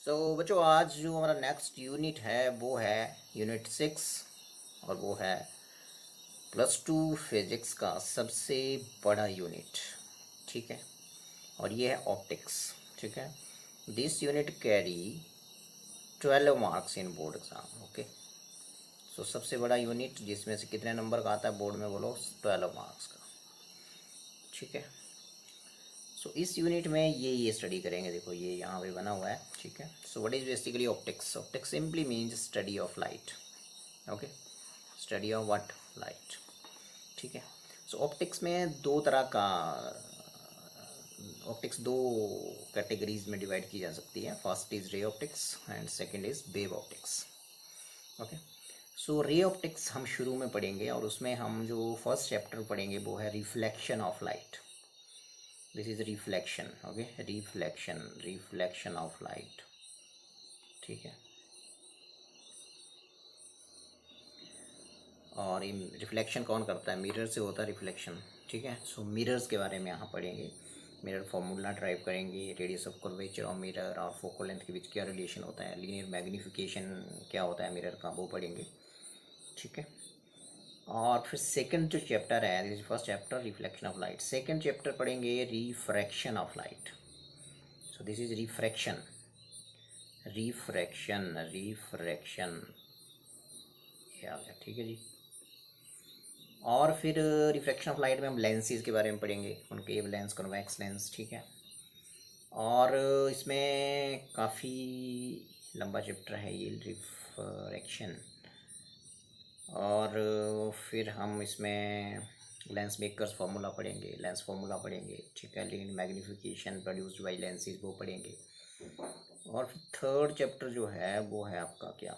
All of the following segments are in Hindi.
तो बच्चों आज जो हमारा नेक्स्ट यूनिट है वो है यूनिट 6 और वो है +2 फिजिक्स का सबसे बड़ा यूनिट। ठीक है, और ये है ऑप्टिक्स। ठीक है, this unit carry 12 marks in board exam. Okay, so सबसे बड़ा यूनिट जिसमें से कितने नंबर का आता है बोर्ड में बोलो, 12 मार्क्स का। ठीक है, सो इस यूनिट में ये स्टडी करेंगे। देखो ये यहाँ पे बना हुआ है। ठीक है, सो what is basically optics? Optics simply means study of light. Okay, study of what? Light. ठीक है, सो ऑप्टिक्स में दो तरह का ऑप्टिक्स दो कैटेगरीज में डिवाइड की जा सकती है। First is ray optics and second is wave optics. Okay, so ray optics हम शुरू में पढ़ेंगे और उसमें हम जो फर्स्ट चैप्टर पढ़ेंगे वो है reflection of light. This is reflection. Okay, reflection of light. ठीक है, और ये रिफ्लेक्शन कौन करता है? मिरर से होता है रिफ्लेक्शन। ठीक है, सो मिरर्स के बारे में यहाँ पढ़ेंगे। मिरर फॉर्मूला ड्राइव करेंगे, radius of curvature of mirror और फोकल लेंथ के बीच क्या रिलेशन होता है, लीनियर मैग्नीफिकेशन क्या होता है मिरर का, वो पढ़ेंगे। ठीक है, और फिर सेकंड जो चैप्टर है, this first chapter reflection of light, second chapter पढ़ेंगे refraction of light. So this is refraction. Refraction ये आ गया। ठीक है जी, और फिर रिफ्रैक्शन ऑफ लाइट में हम लेंसेज के बारे में पढ़ेंगे, कॉनकेव लेंस, कन्वेक्स लेंस। ठीक है, और इसमें काफ़ी लंबा चैप्टर है ये रिफ्रैक्शन। और फिर हम इसमें लेंस मेकर्स फार्मूला पढ़ेंगे, लेंस फार्मूला पढ़ेंगे। ठीक है, linear magnification produced by lenses वो पढ़ेंगे। और फिर थर्ड चैप्टर जो है वो है आपका क्या,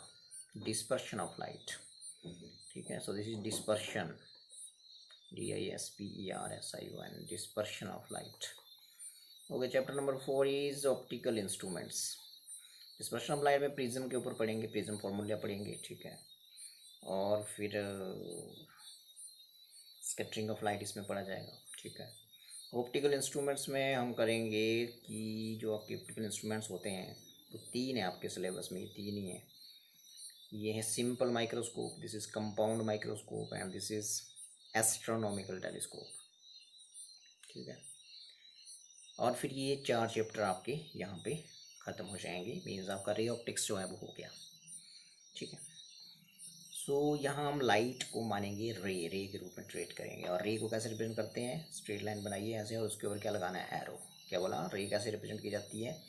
डिस्पर्शन ऑफ लाइट। ठीक है, सो this is dispersion, DISPERSION, dispersion of light. Okay, chapter number 4 is optical instruments. Dispersion of light में प्रिज्म के ऊपर पढ़ेंगे, प्रिज्म फार्मूला पढ़ेंगे। ठीक है, और फिर स्कैटरिंग ऑफ लाइट इसमें पढ़ा जाएगा। ठीक है, ऑप्टिकल इंस्ट्रूमेंट्स में हम करेंगे कि जो आपके ऑप्टिकल इंस्ट्रूमेंट्स होते हैं वो तीन है आपके सिलेबस में, ये तीन ही हैं। ये है simple microscope, this is compound microscope and this is astronomical telescope. ठीक है, और फिर ये 4 चैप्टर आपके यहाँ पे ख़त्म हो जाएंगे, मीन्स आपका रे ऑप्टिक्स जो है वो हो गया। ठीक है, सो यहाँ हम लाइट को मानेंगे रे के रूप में ट्रीट करेंगे। और रे को कैसे रिप्रेजेंट करते हैं? स्ट्रेट लाइन बनाइए ऐसे और उसके ऊपर क्या लगाना है? एरो। क्या बोला? रे कैसे रिप्रेजेंट की जाती है?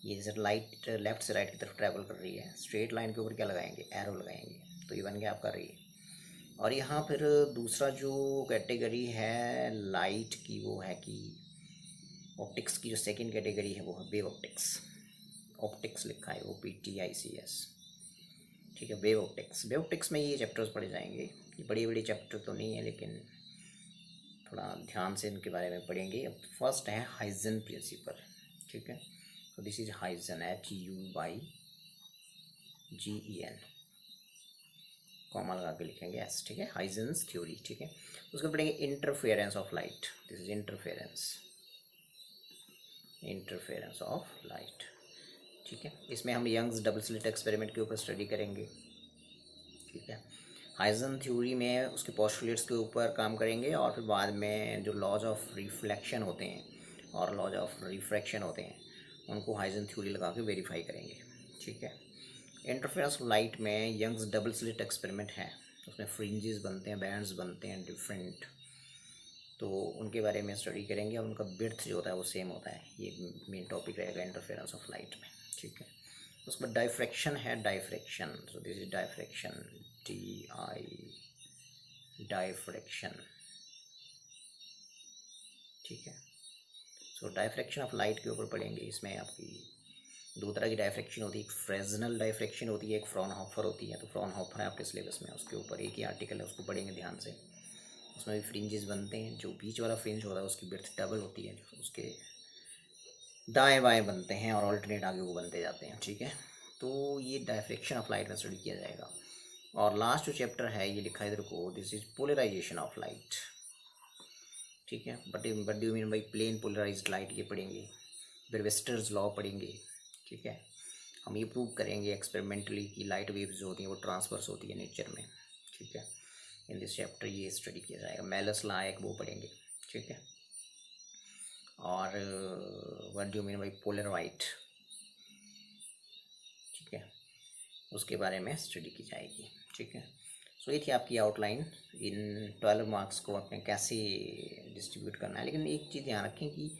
ये जैसे लाइट लेफ्ट से राइट की तरफ ट्रैवल कर रही है, स्ट्रेट लाइन के ऊपर क्या लगाएंगे? एरो लगाएंगे, तो ये बन गया आपका रे। और यहाँ फिर दूसरा जो कैटेगरी है लाइट की वो है कि ऑप्टिक्स की जो सेकेंड कैटेगरी है वो है वेव ऑप्टिक्स। ऑप्टिक्स लिखा है OPTICS। ठीक है, वेव ऑप्टिक्स। वेव ऑप्टिक्स में ये चैप्टर्स पढ़े जाएंगे, ये बड़ी बड़ी चैप्टर तो नहीं है लेकिन थोड़ा ध्यान से इनके बारे में पढ़ेंगे। अब फर्स्ट है हाइजन प्रिंसिपल। ठीक है, तो this is Huygens, HUYGEN, comma लगा के लिखेंगे एस। ठीक है, हाइजन्स थ्योरी। ठीक है, उसको पढ़ेंगे interference of light. This is interference of light. ठीक है, इसमें हम यंग्स डबल स्लिट एक्सपेरिमेंट के ऊपर स्टडी करेंगे। ठीक है, हाइजन थ्योरी में उसके पोस्टुलेट्स के ऊपर काम करेंगे और फिर बाद में जो लॉज ऑफ रिफ्लेक्शन होते हैं और लॉज ऑफ रिफ्रैक्शन होते हैं उनको हाइजन थ्योरी लगा के वेरीफाई करेंगे। ठीक है, इंटरफेरेंस ऑफ लाइट में यंग्स डबल स्लिट एक्सपेरिमेंट है, उसमें फ्रिंजेस बनते हैं, बैंड्स बनते हैं डिफरेंट, तो उनके बारे में स्टडी करेंगे और उनका बिर्थ जो होता है वो सेम होता है। ये मेन टॉपिक रहेगा इंटरफेरेंस ऑफ लाइट में। ठीक है, उसके बाद डाइफ्रैक्शन है, diffraction. So this is diffraction, diffraction. ठीक है, सो डाइफ्रैक्शन ऑफ लाइट के ऊपर पढ़ेंगे। इसमें आपकी दो तरह की डाइफ्रैक्शन होती है, एक फ्रेजनल डाइफ्रैक्शन होती है, एक फ्रॉनहोफर होती है। तो फ्रॉनहोफर है आपके सिलेबस में, उसके ऊपर एक ही आर्टिकल है, उसको पढ़ेंगे ध्यान से। उसमें भी फ्रिंजेस बनते हैं, जो बीच वाला फ्रिंज होता है उसकी बिर्थ डबल होती है, उसके दाएं बाएं बनते हैं और ऑल्टरनेट आगे वो बनते जाते हैं। ठीक है, तो ये डाइफ्रैक्शन ऑफ लाइट में स्टडी किया जाएगा। और लास्ट जो चैप्टर है ये लिखा है इधर को, this is polarization of light. ठीक है, but do mean by plane polarized light, ये पढ़ेंगे। फिर वेस्टर्स लॉ पढ़ेंगे। ठीक है, हम ये प्रूव करेंगे एक्सपेरिमेंटली कि लाइट वेव्स जो होती हैं वो ट्रांसवर्स होती है नेचर में, ठीक है। इन दिस चैप्टर ये स्टडी किया जाएगा, मेलस लॉ एक वो पढ़ेंगे, ठीक है। और what do you mean by polar white, ठीक है, उसके बारे में स्टडी की जाएगी, ठीक है। सो ये थी आपकी आउटलाइन, इन 12 मार्क्स को आपने कैसे डिस्ट्रीब्यूट करना है। लेकिन एक चीज़ ध्यान रखें कि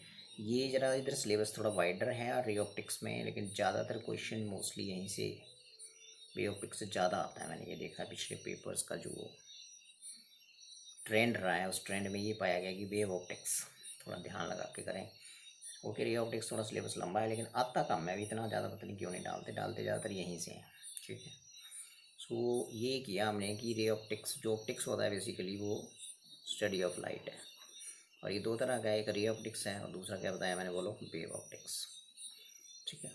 ये ज़रा इधर सिलेबस थोड़ा वाइडर है और रे ऑप्टिक्स में, लेकिन ज़्यादातर क्वेश्चन मोस्टली यहीं से रे ऑप्टिक्स से ज़्यादा आता है। मैंने ये देखा पिछले पेपर्स का जो ट्रेंड रहा है, उस ट्रेंड में ये पाया गया कि वेव ऑप्टिक्स थोड़ा ध्यान लगा के करें। ओके, रे ऑप्टिक्स थोड़ा सिलेबस लंबा है लेकिन आता कम है, अभी इतना ज़्यादा पता नहीं क्यों नहीं डालते ज़्यादातर यहीं से हैं, ठीक है। सो ये किया हमने कि रे ऑप्टिक्स, जो ऑप्टिक्स होता है बेसिकली वो स्टडी ऑफ लाइट है, और ये दो तरह का है, एक रे ऑप्टिक्स है और दूसरा क्या बताया मैंने, बोलो वेव ऑप्टिक्स, ठीक है।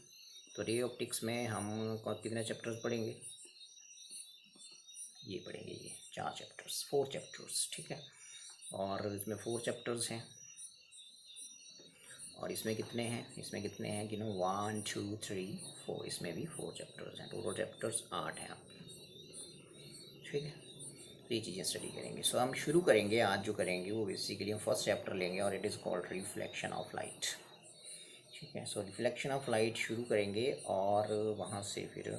तो रे ऑप्टिक्स में हम कितने चैप्टर्स पढ़ेंगे, ये पढ़ेंगे, ये 4 चैप्टर्स, 4 चैप्टर्स, ठीक है। और इसमें 4 चैप्टर्स हैं, और इसमें कितने हैं कि नो 1 2 3 4, इसमें भी 4 चैप्टर्स हैं, टोटल चैप्टर्स 8 हैं आपके, ठीक है। तो ये चीज़ें स्टडी करेंगे। सो हम शुरू करेंगे, आज जो करेंगे वो बेसिकली हम फर्स्ट चैप्टर लेंगे और it is called reflection of light, ठीक है। सो रिफ्लेक्शन ऑफ लाइट शुरू करेंगे, और वहाँ से फिर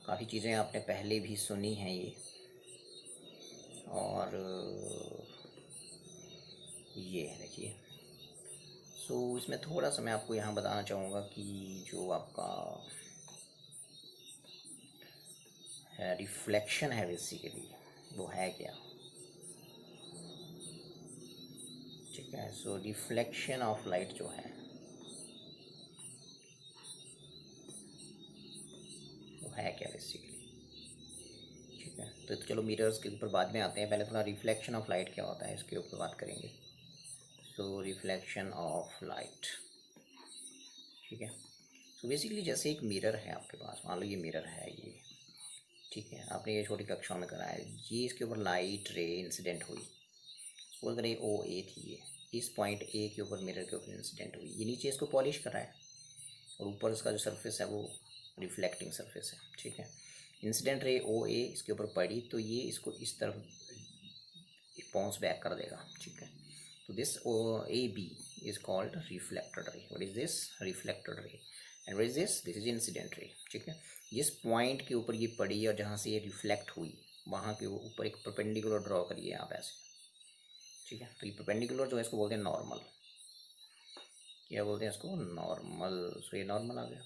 काफ़ी चीज़ें आपने पहले भी सुनी हैं ये, और ये देखिए। सो इसमें थोड़ा सा मैं आपको यहाँ बताना चाहूँगा कि जो आपका रिफ्लेक्शन है बेसिकली वो है क्या, ठीक है। सो रिफ्लेक्शन ऑफ लाइट जो है वो है क्या बेसिकली, ठीक है। तो चलो मिरर्स के ऊपर बाद में आते हैं, पहले थोड़ा रिफ्लेक्शन ऑफ लाइट क्या होता है इसके ऊपर बात करेंगे। सो रिफ्लेक्शन ऑफ लाइट, ठीक है। सो बेसिकली जैसे एक मिरर है आपके पास, मान लो ये मिरर है ये, ठीक है, आपने ये छोटी कक्षाओं में करा है, ये इसके ऊपर लाइट रे इंसिडेंट हुई, सपोज करें ओ ए थी, ये इस पॉइंट ए के ऊपर मिरर के ऊपर इंसिडेंट हुई, ये नीचे इसको पॉलिश कर रहा है और ऊपर इसका जो सरफेस है वो रिफ्लेक्टिंग सरफेस है, ठीक है। इंसिडेंट रे ओ ए इसके ऊपर पड़ी तो ये इसको इस तरफ बाउंस बैक कर देगा, ठीक है। तो this O A B is called reflected ray, what is this, reflected ray, and what is this, this is incident ray, ठीक है। जिस पॉइंट के ऊपर ये पड़ी और जहाँ से ये रिफ्लेक्ट हुई वहाँ के ऊपर एक परपेंडिकुलर ड्रॉ करिए आप ऐसे, ठीक है। तो ये परपेंडिकुलर जो है इसको बोलते हैं नॉर्मल, क्या बोलते हैं इसको, नॉर्मल। सो ये नॉर्मल आ गया,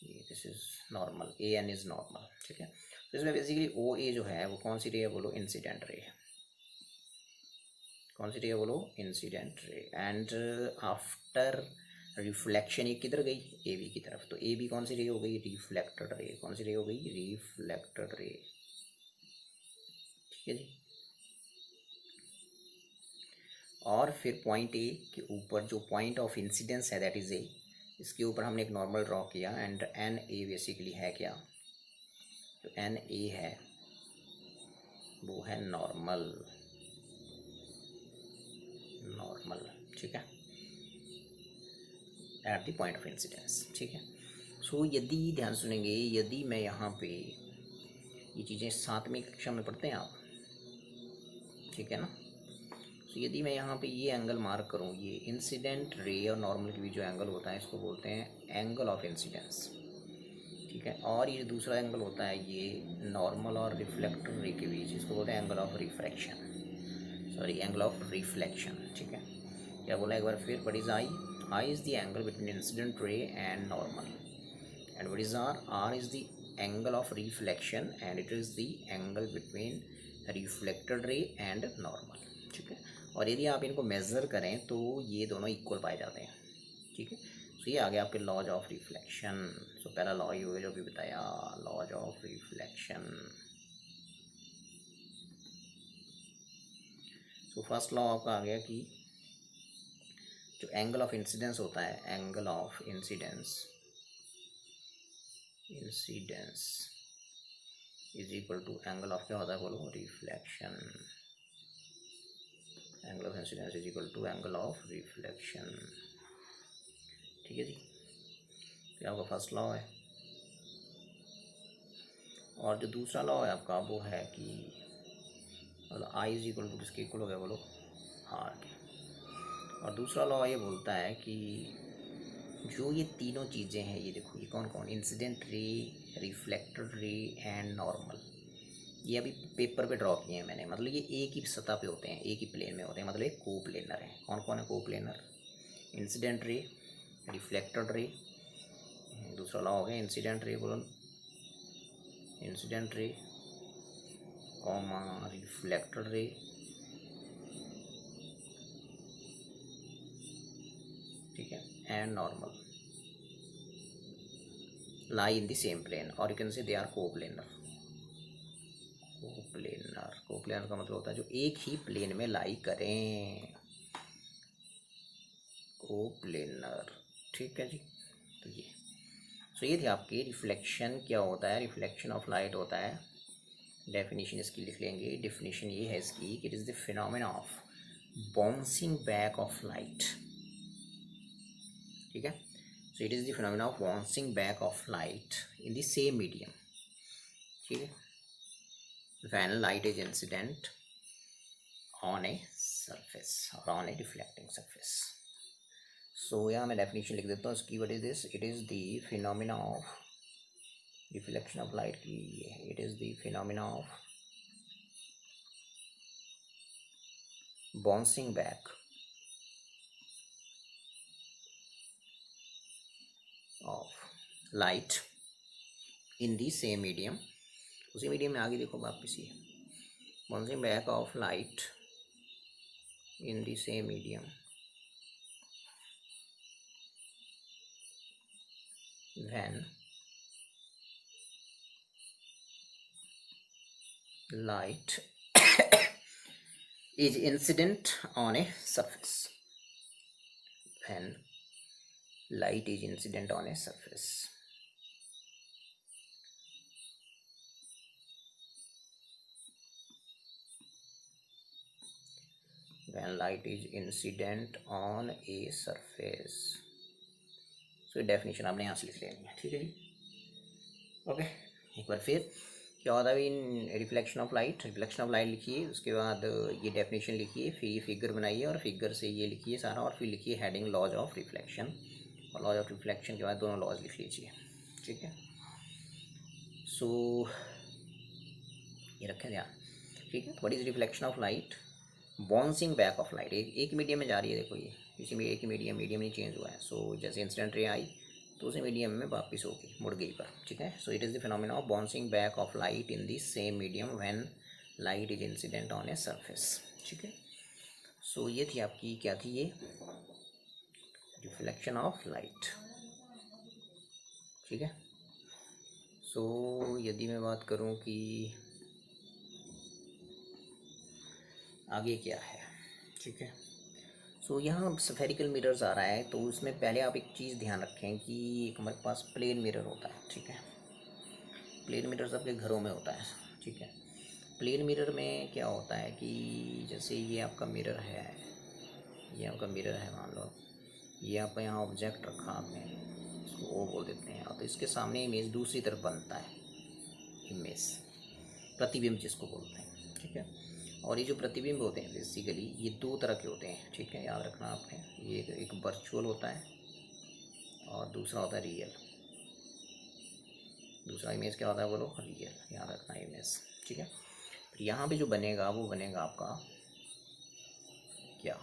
ये this is normal, A N is normal, ठीक है। तो इसमें बेसिकली ओ ए जो है वो कौन सी रे है, बोलो इंसिडेंट रे, कौन सी रे है बोलो, incident ray. And after reflection ये किधर गई, ए बी की तरफ, तो ए बी कौन सी रे हो गई, रिफ्लेक्टेड रे, कौन सी रे हो गई, रिफ्लेक्टेड रे, ठीक है जी। और फिर पॉइंट ए के ऊपर जो पॉइंट ऑफ इंसिडेंस है दैट इज़ ए, इसके ऊपर हमने एक नॉर्मल ड्रॉ किया, एंड एन ए बेसिकली है क्या, जो एन ए है वो है नॉर्मल, नॉर्मल, ठीक है, at the point of incidence, ठीक है। सो यदि ध्यान सुनेंगे, यदि मैं यहाँ पे ये चीज़ें 7वीं कक्षा में पढ़ते हैं आप, ठीक है ना। तो यदि मैं यहाँ पे ये एंगल मार्क करूँ, ये इंसिडेंट रे और नॉर्मल के बीच जो एंगल होता है इसको बोलते हैं एंगल ऑफ इंसिडेंस, ठीक है। और ये दूसरा एंगल होता है ये नॉर्मल और रिफ्लेक्टर रे के बीच, इसको बोलते हैं angle of refraction, sorry angle of reflection, ठीक है। क्या बोला एक बार फिर, what is I, I is the angle between incident ray and normal, and what is R, R is the angle of reflection and it is the angle between reflected ray and normal, ठीक है। और यदि आप इनको मेज़र करें तो ये दोनों इक्वल पाए जाते हैं, ठीक है। सो ये आ गया आपके लॉज ऑफ रिफ्लेक्शन। सो पहला लॉ ये जो भी बताया, laws of reflection. So first law आपका आ गया कि जो एंगल ऑफ इंसिडेंस होता है, angle of incidence, incidence is equal to angle of क्या होता है बोलो, reflection, angle of incidence is equal to angle of reflection, ठीक है जी। ये आपका फर्स्ट लॉ है। और जो दूसरा लॉ है आपका वो है कि मतलब आई इज इक्वल टू किसके इक्वल हो गया बोलो, आर के। और दूसरा लॉ ये बोलता है कि जो ये तीनों चीज़ें हैं, ये देखो ये कौन कौन, incident ray, reflected ray and normal, ये अभी पेपर पे ड्रॉ किए हैं मैंने। मतलब ये एक ही सतह पे होते हैं, एक ही प्लेन में होते हैं, मतलब एक को प्लेनर है। कौन कौन है को planar, incident ray, reflected ray, दूसरा लॉ हो गया इंसिडेंट रे, बोलो incident ray comma reflected ray, ठीक है, and normal lie in the same plane, or you can say they are coplanar। Coplanar का मतलब होता है जो एक ही प्लेन में लाई करें, कोप्लेनर, ठीक है जी। तो ये थी आपकी रिफ्लेक्शन। क्या होता है, रिफ्लेक्शन ऑफ लाइट होता है, डेफिनेशन इसकी लिख लेंगे। डेफिनेशन ये है इसकी कि it is the phenomena of bouncing back of light, ठीक है। So it is the phenomena of bouncing back of light in the same medium, ठीक है, when light is incident on a surface or on a reflecting surface। So यहाँ मैं definition लिख देता हूँ इसकी। what is this, it is the phenomena of reflection of light की, it is the phenomena of bouncing back of light in the same medium, उसी मीडियम में आगे देखो वापस ये bouncing back of light in the same medium when light is incident on a surface, when light is incident on a surface, when light is incident on a surface। So definition आपने यहाँ से लिख लेनी है, ठीक है जी। ओके, एक बार फिर क्या होता है इन reflection of light, reflection of light लिखिए, उसके बाद ये डेफिनेशन लिखिए, फिर ये फिगर बनाइए और फिगर से ये लिखिए सारा, और फिर लिखिए हेडिंग लॉज ऑफ रिफ्लेक्शन, और लॉज ऑफ रिफ्लेक्शन के बाद दोनों लॉज लिख लीजिए, ठीक है। सो ये रखें ध्यान, ठीक है। What is reflection of light, bouncing back of light, एक मीडियम में जा रही है, देखो ये इसी में एक ही मीडियम नहीं चेंज हुआ है। सो जैसे इंसिडेंट रे आई तो उसी मीडियम में वापस होगी, मुड़ गई पर, ठीक है। So it is the phenomena of bouncing back of light in the same medium when light is incident on a surface, ठीक है। सो ये थी आपकी, क्या थी ये, रिफ्लेक्शन ऑफ लाइट, ठीक है। सो यदि मैं बात करूं कि आगे क्या है, ठीक है। सो यहाँ स्फेरिकल मिरर्स आ रहा है, तो उसमें पहले आप एक चीज़ ध्यान रखें कि एक हमारे पास प्लेन मिरर होता है, ठीक है। प्लेन मिरर सबके घरों में होता है, ठीक है। प्लेन मिरर में क्या होता है कि जैसे ये आपका मिरर है, ये आपका मिरर है, मान लो ये आपका यहाँ ऑब्जेक्ट रखा आपने, इसको वो बोल देते हैं, तो इसके सामने इमेज दूसरी तरफ बनता है, इमेज प्रतिबिंब जिसको बोलते हैं, ठीक है। और ये जो प्रतिबिंब होते हैं बेसिकली ये दो तरह के होते हैं, ठीक है, याद रखना आपने। ये एक वर्चुअल होता है और दूसरा होता है रियल। दूसरा इमेज क्या होता है बोलो, रियल, याद रखना इमेज, ठीक है। फिर यहाँ पे जो बनेगा वो बनेगा आपका क्या,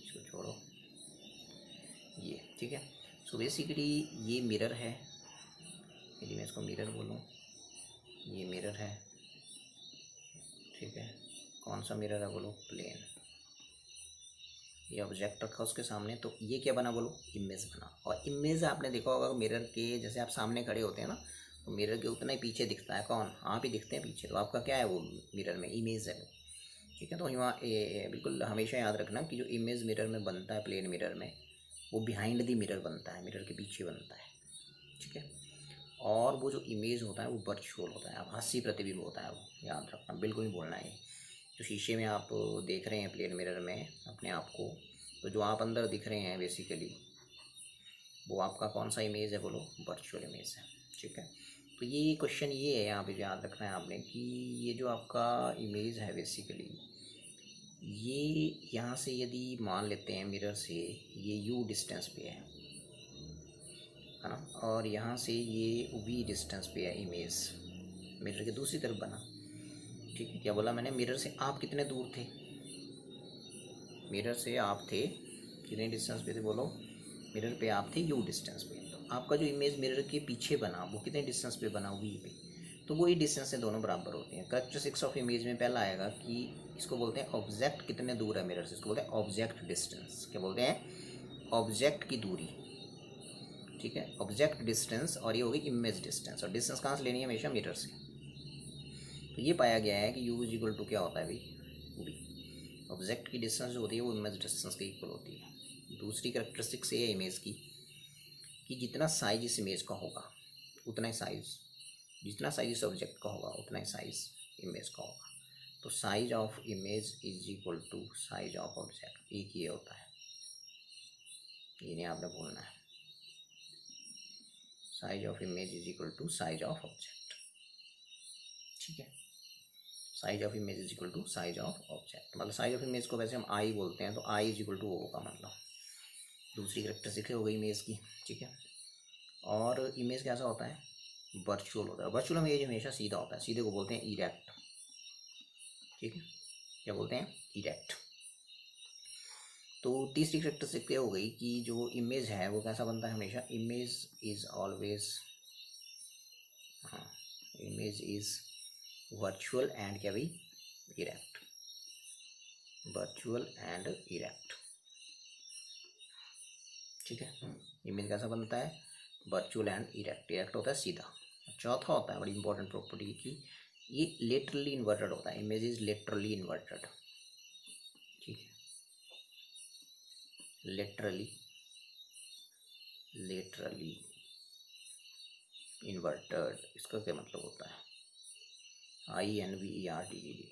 इसको छोड़ो ये, ठीक है। सो बेसिकली ये मिरर है, यदि मैं इसको मिरर बोलूँ, ये मिरर है, ठीक है। कौन सा मिरर है बोलो, प्लेन। ये ऑब्जेक्ट रखा उसके सामने, तो ये क्या बना बोलो, इमेज बना। और इमेज आपने देखा होगा मिरर के, जैसे आप सामने खड़े होते हैं ना, तो मिरर के उतना ही पीछे दिखता है, कौन, आप ही दिखते हैं पीछे, तो आपका क्या है वो मिरर में इमेज है वो, ठीक है। तो यहाँ बिल्कुल हमेशा याद रखना कि जो इमेज मिरर में बनता है, प्लेन मिरर में, वो बिहाइंड दी मिरर बनता है, मिरर के पीछे बनता है, ठीक है। और वो जो इमेज होता है वो वर्चुअल होता है, आभासी प्रतिबिंब होता है वो, याद रखना, बिल्कुल नहीं बोलना है। जो शीशे में आप देख रहे हैं प्लेन मिरर में अपने आप को, तो जो आप अंदर दिख रहे हैं बेसिकली वो आपका कौन सा इमेज है बोलो, वर्चुअल इमेज है। ठीक है, तो ये क्वेश्चन ये है यहाँ पे याद रखना है आपने कि ये जो आपका इमेज है बेसिकली ये यहाँ से यदि मान लेते हैं मिरर से ये u डिस्टेंस पे है ना, और यहाँ से ये v डिस्टेंस पे है इमेज मिरर के दूसरी तरफ बना। ठीक है, क्या बोला मैंने, मिरर से आप कितने दूर थे, मिरर से आप थे कितने डिस्टेंस पे थे बोलो, मिरर पे आप थे u डिस्टेंस पे। तो आपका जो इमेज मिरर के पीछे बना वो कितने डिस्टेंस पे बना, v पे, तो वही डिस्टेंस से दोनों बराबर होते हैं। कैरेक्टरिस्टिक्स ऑफ इमेज में पहला आएगा कि इसको बोलते हैं ऑब्जेक्ट कितने दूर है मिरर से, इसको बोलते हैं ऑब्जेक्ट डिस्टेंस। क्या बोलते हैं, ऑब्जेक्ट की दूरी। ठीक है, ऑब्जेक्ट डिस्टेंस, और ये होगी इमेज डिस्टेंस, और डिस्टेंस कहाँ से लेनी है, हमेशा मिरर से। तो ये पाया गया है कि u इज इक्वल टू क्या होता है भाई, v। ऑब्जेक्ट की डिस्टेंस जो होती है वो इमेज डिस्टेंस के इक्वल होती है। दूसरी कैरेक्टरिस्टिक्स ये है इमेज की कि जितना साइज इस इमेज का होगा उतना ही साइज, जितना साइज इस ऑब्जेक्ट का होगा उतना ही साइज इमेज का होगा। तो size of image is equal to size of object, एक ये होता है, ये नहीं आपने बोलना है। Size of image is equal to size of object. ठीक है, size of image is equal to size of object, मतलब साइज ऑफ इमेज को वैसे हम आई बोलते हैं, तो I is equal two O होगा, मतलब दूसरी कैरेक्टरिस्टिक हो गई इमेज की। ठीक है, और इमेज कैसा होता है, वर्चुअल होता है। वर्चुअल इमेज हमेशा सीधा होता है, सीधे को बोलते हैं इरेक्ट। ठीक है, क्या बोलते हैं, इरेक्ट। तो तीसरी कैरेक्टरिस्टिक क्या हो गई कि जो इमेज है वो कैसा बनता है हमेशा, इमेज इज ऑलवेज, हाँ, इमेज इज वर्चुअल एंड क्या भाई, इरेक्ट, वर्चुअल एंड इरेक्ट। ठीक है, इमेज कैसा बनता है, वर्चुअल एंड इरेक्ट, इरेक्ट होता है सीधा। चौथा होता है बड़ी इंपॉर्टेंट प्रॉपर्टी की ये लेटरली इन्वर्टेड होता है, इमेज इज लेटरली इन्वर्टेड। ठीक है, लेटरली इन्वर्टेड, इसका क्या मतलब होता है, INVERTED।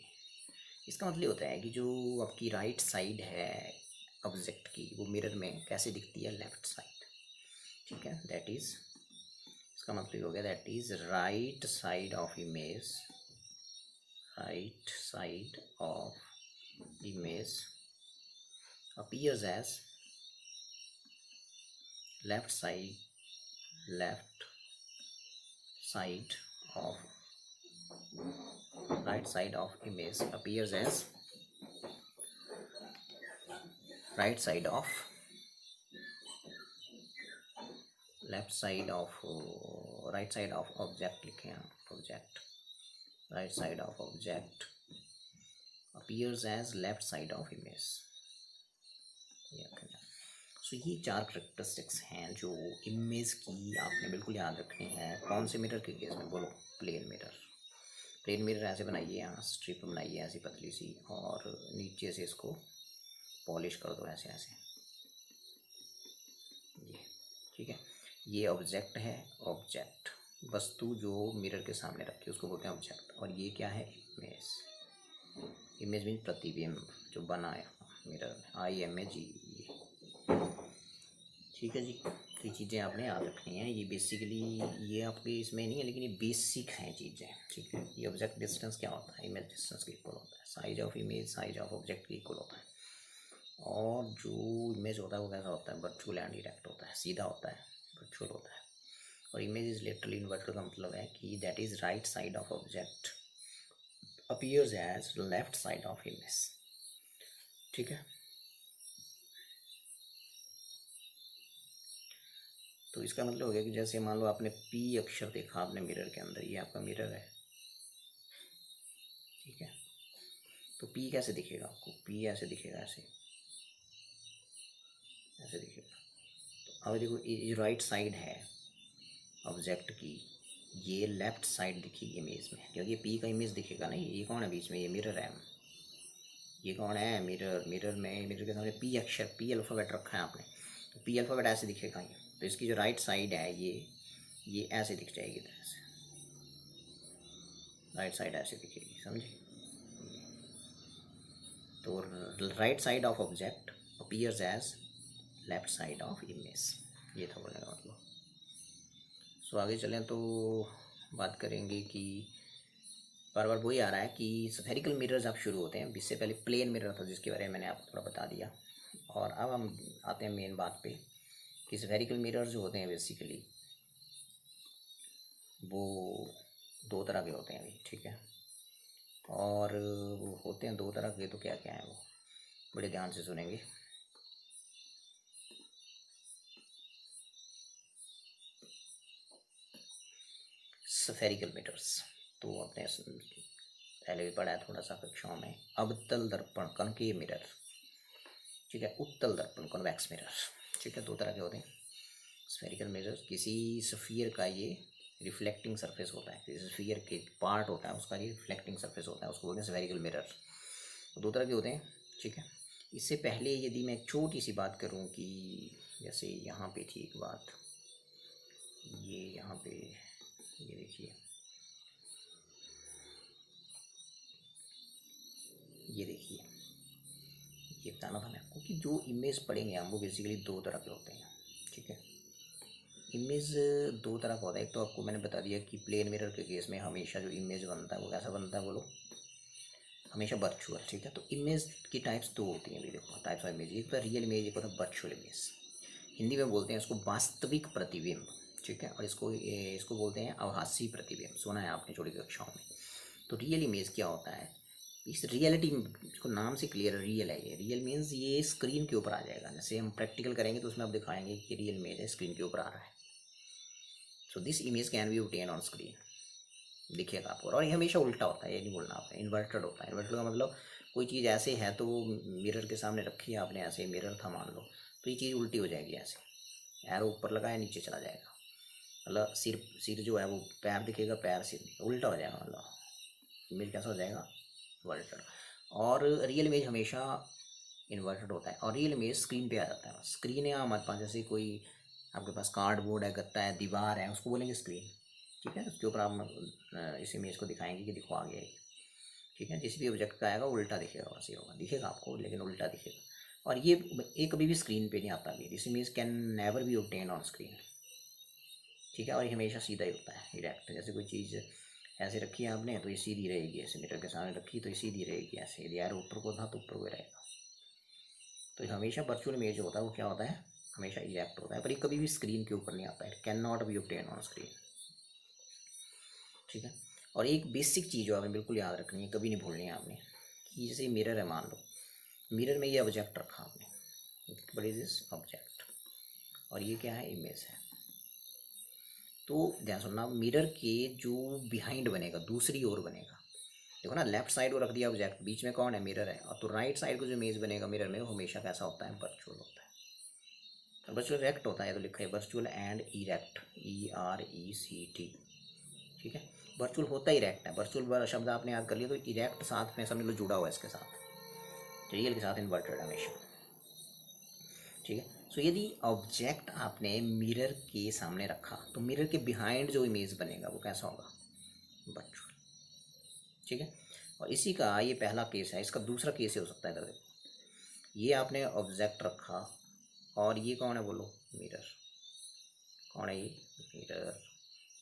इसका मतलब होता है कि जो आपकी राइट साइड है ऑब्जेक्ट की वो मिरर में कैसे दिखती है, लेफ्ट साइड। ठीक है, दैट इज, इसका मतलब हो गया that is right side of image, right side of image appears as left side of right side of image appears as right side of left side of right side of object लिखे हैं, object, right side of object appears as left side of image। सो ये चार करेक्टरिस्टिक्स हैं जो इमेज की आपने बिल्कुल याद रखनी है। कौन से मिरर के केस में बोलो, प्लेन मिरर। प्लेन मिरर ऐसे बनाइए, यहाँ स्ट्रिप बनाइए ऐसी पतली सी, और नीचे से इसको पॉलिश कर दो ऐसे ऐसे, ये। ठीक है, ये ऑब्जेक्ट है, ऑब्जेक्ट वस्तु जो मिरर के सामने रखी है उसको बोलते हैं ऑब्जेक्ट। और ये क्या है, इमेज। इमेज मीन प्रतिबिंब जो बना है मिरर में, IMAGE। ठीक है जी, तो ये चीज़ें आपने याद रखनी हैं। ये बेसिकली ये आपके इसमें नहीं है लेकिन ये बेसिक हैं चीज़ें। ठीक है, ये ऑब्जेक्ट डिस्टेंस क्या होता है, इमेज डिस्टेंस के इक्वल होता है, size of image size of object के इक्वल होता है। और जो इमेज होता है वो कैसा होता है, वर्चुअल एंड डायरेक्ट होता है, सीधा होता है, वर्चुअल होता है। और इमेज इज लिटरली इन्वर्टेड का मतलब है कि that is right side of object appears as left side of image. ठीक है, तो इसका मतलब हो गया कि जैसे मान लो आपने P अक्षर देखा आपने मिरर के अंदर, ये आपका मिरर है। ठीक है, तो P कैसे दिखेगा आपको, P ऐसे दिखेगा, ऐसे ऐसे दिखेगा। तो अब देखो ये राइट साइड है ऑब्जेक्ट की, ये लेफ्ट साइड दिखेगी इमेज में, क्योंकि P का इमेज दिखेगा ना। ये कौन है बीच में, ये मिरर है। ये कौन है, मिरर। मिरर में, मिरर के सामने P अक्षर, P अल्फ़ाबेट रखा है आपने, तो P अल्फ़ाबेट ऐसे दिखेगा ये। तो इसकी जो राइट साइड है ये ऐसे दिख जाएगी, तरह से राइट साइड ऐसे दिखेगी, समझे। तो right side of object appears as left side of image, ये था बोलने का। आगे चलें तो बात करेंगे कि बार बार वही आ रहा है कि स्फेरिकल मिरर्स अब शुरू होते हैं। इससे पहले प्लेन मिरर था जिसके बारे में मैंने आपको थोड़ा बता दिया। और अब हम आते हैं मेन बात पे कि स्फेरिकल मिरर्स जो होते हैं बेसिकली वो दो तरह के होते हैं अभी, ठीक है। और वो होते हैं दो तरह के, तो क्या क्या है वो बड़े ध्यान से सुनेंगे। स्फेरिकल मिरर्स तो आपने पहले भी पढ़ा है थोड़ा सा कक्षाओं में। अवतल दर्पण कनकेव मिरर, ठीक है। उत्तल दर्पण कॉन्वेक्स मिरर, ठीक है। दो तरह के होते हैं स्फेरिकल मिरर। किसी स्फीयर का ये रिफ्लेक्टिंग सरफेस होता है, किसी स्फीयर के पार्ट होता है उसका ये रिफ्लेक्टिंग सरफेस होता है, उसको बोलते हैं स्फेरिकल मिरर। तो दो तरह के होते हैं, ठीक है। इससे पहले यदि मैं एक छोटी सी बात करूं कि जैसे यहाँ पे थी एक बात, ये यहाँ पे ये देखिए, ये देखिए, ये बताना था मैं आपको कि जो इमेज पढ़ेंगे हम वो बेसिकली दो तरह के होते हैं, ठीक है। इमेज दो तरह का होता है। एक तो आपको मैंने बता दिया कि प्लेन मिरर के केस में हमेशा जो इमेज बनता है वो कैसा बनता है बोलो, हमेशा वर्चुअल, ठीक है। तो इमेज की टाइप्स दो होती हैं, अभी देखो टाइप्स ऑफ इमेज, एक होता है रियल इमेज, एक होता है वर्चुअल इमेज। हिंदी में बोलते हैं इसको वास्तविक प्रतिबिंब, ठीक है। और इसको बोलते हैं आभासी प्रतिबिंब, सुना है आपने छोटी कक्षाओं में। तो रियल इमेज क्या होता है, इस रियलिटी में इसको नाम से क्लियर रियल है। ये रियल मीन्स ये स्क्रीन के ऊपर आ जाएगा। जैसे हम प्रैक्टिकल करेंगे तो उसमें आप दिखाएंगे कि रियल इमेज है, स्क्रीन के ऊपर आ रहा है। So this image can be obtain on screen, दिखेगा आपको। और ये हमेशा उल्टा होता है, ये नहीं बोलना आपने, इन्वर्टेड होता है। इन्वर्टेड का मतलब कोई चीज़ ऐसे है तो मिरर के सामने रखी है आपने, ऐसे मिरर था मान लो, तो ये चीज़ उल्टी हो जाएगी, ऐसे एरो ऊपर लगाया नीचे चला जाएगा। मतलब सिर जो है वो पैर दिखेगा, पैर सिर उल्टा हो जाएगा, मतलब इमेज कैसा हो जाएगा, इन्वर्टेड। और रियल इमेज हमेशा इन्वर्टेड होता है। और रियल इमेज स्क्रीन पे आ जाता है। स्क्रीन है हमारे पास, जैसे कोई आपके पास कार्डबोर्ड है, गत्ता है, दीवार है, उसको बोलेंगे स्क्रीन, ठीक है। उसके ऊपर आप इस इमेज को दिखाएंगे कि दिखो आ गया, ठीक है। जिस भी ऑब्जेक्ट का आएगा उल्टा दिखेगा, वैसे होगा, दिखेगा आपको लेकिन उल्टा दिखेगा। और ये कभी भी स्क्रीन पे नहीं आता। This image can never be obtain on screen, ठीक है। और ये हमेशा सीधा ही होता है, डायरेक्ट। जैसे कोई चीज़ ऐसे रखी है आपने तो ये सीधी रहेगी, ऐसे मिरर के सामने रखी तो ये सीधी रहेगी, ऐसे यदि यार ऊपर को था तो ऊपर को रहेगा। तो ये हमेशा वर्चुअल इमेज जो होता है वो क्या होता है, हमेशा इरेक्ट होता है। पर ये कभी भी स्क्रीन के ऊपर नहीं आता है, can not be obtain on screen, ठीक है। और एक बेसिक चीज़ जो आपने बिल्कुल याद रखनी है, कभी नहीं भूलनी है आपने, कि जैसे मिरर है मान लो, मिरर में ये ऑब्जेक्ट रखा आपने, व्हाट इज दिस ऑब्जेक्ट, और ये क्या है, इमेज है। तो ध्यान सुनना, मिरर के जो बिहाइंड बनेगा, दूसरी ओर बनेगा, देखो ना, लेफ्ट साइड को रख दिया ऑब्जेक्ट, बीच में कौन है, मिरर है। और तो राइट साइड को जो इमेज बनेगा मिरर में वो हमेशा कैसा होता है, वर्चुअल होता है। वर्चुअल इरेक्ट होता है, तो लिखा है वर्चुअल एंड इरेक्ट, ERECT, ठीक है। वर्चुअल होता ही इरेक्ट है। वर्चुअल शब्द आपने याद कर लिया तो इरेक्ट साथ में समझ लो जुड़ा हुआ है इसके साथ, रियल के साथ इन्वर्टेड हमेशा, ठीक है। सो यदि ऑब्जेक्ट आपने मिरर के सामने रखा तो मिरर के बिहाइंड जो इमेज बनेगा वो कैसा होगा, वर्चुअल, ठीक है। और इसी का ये पहला केस है। इसका दूसरा केस हो सकता है, इधर देखो, ये आपने ऑब्जेक्ट रखा और ये कौन है बोलो, मिरर। कौन है ये, मिरर।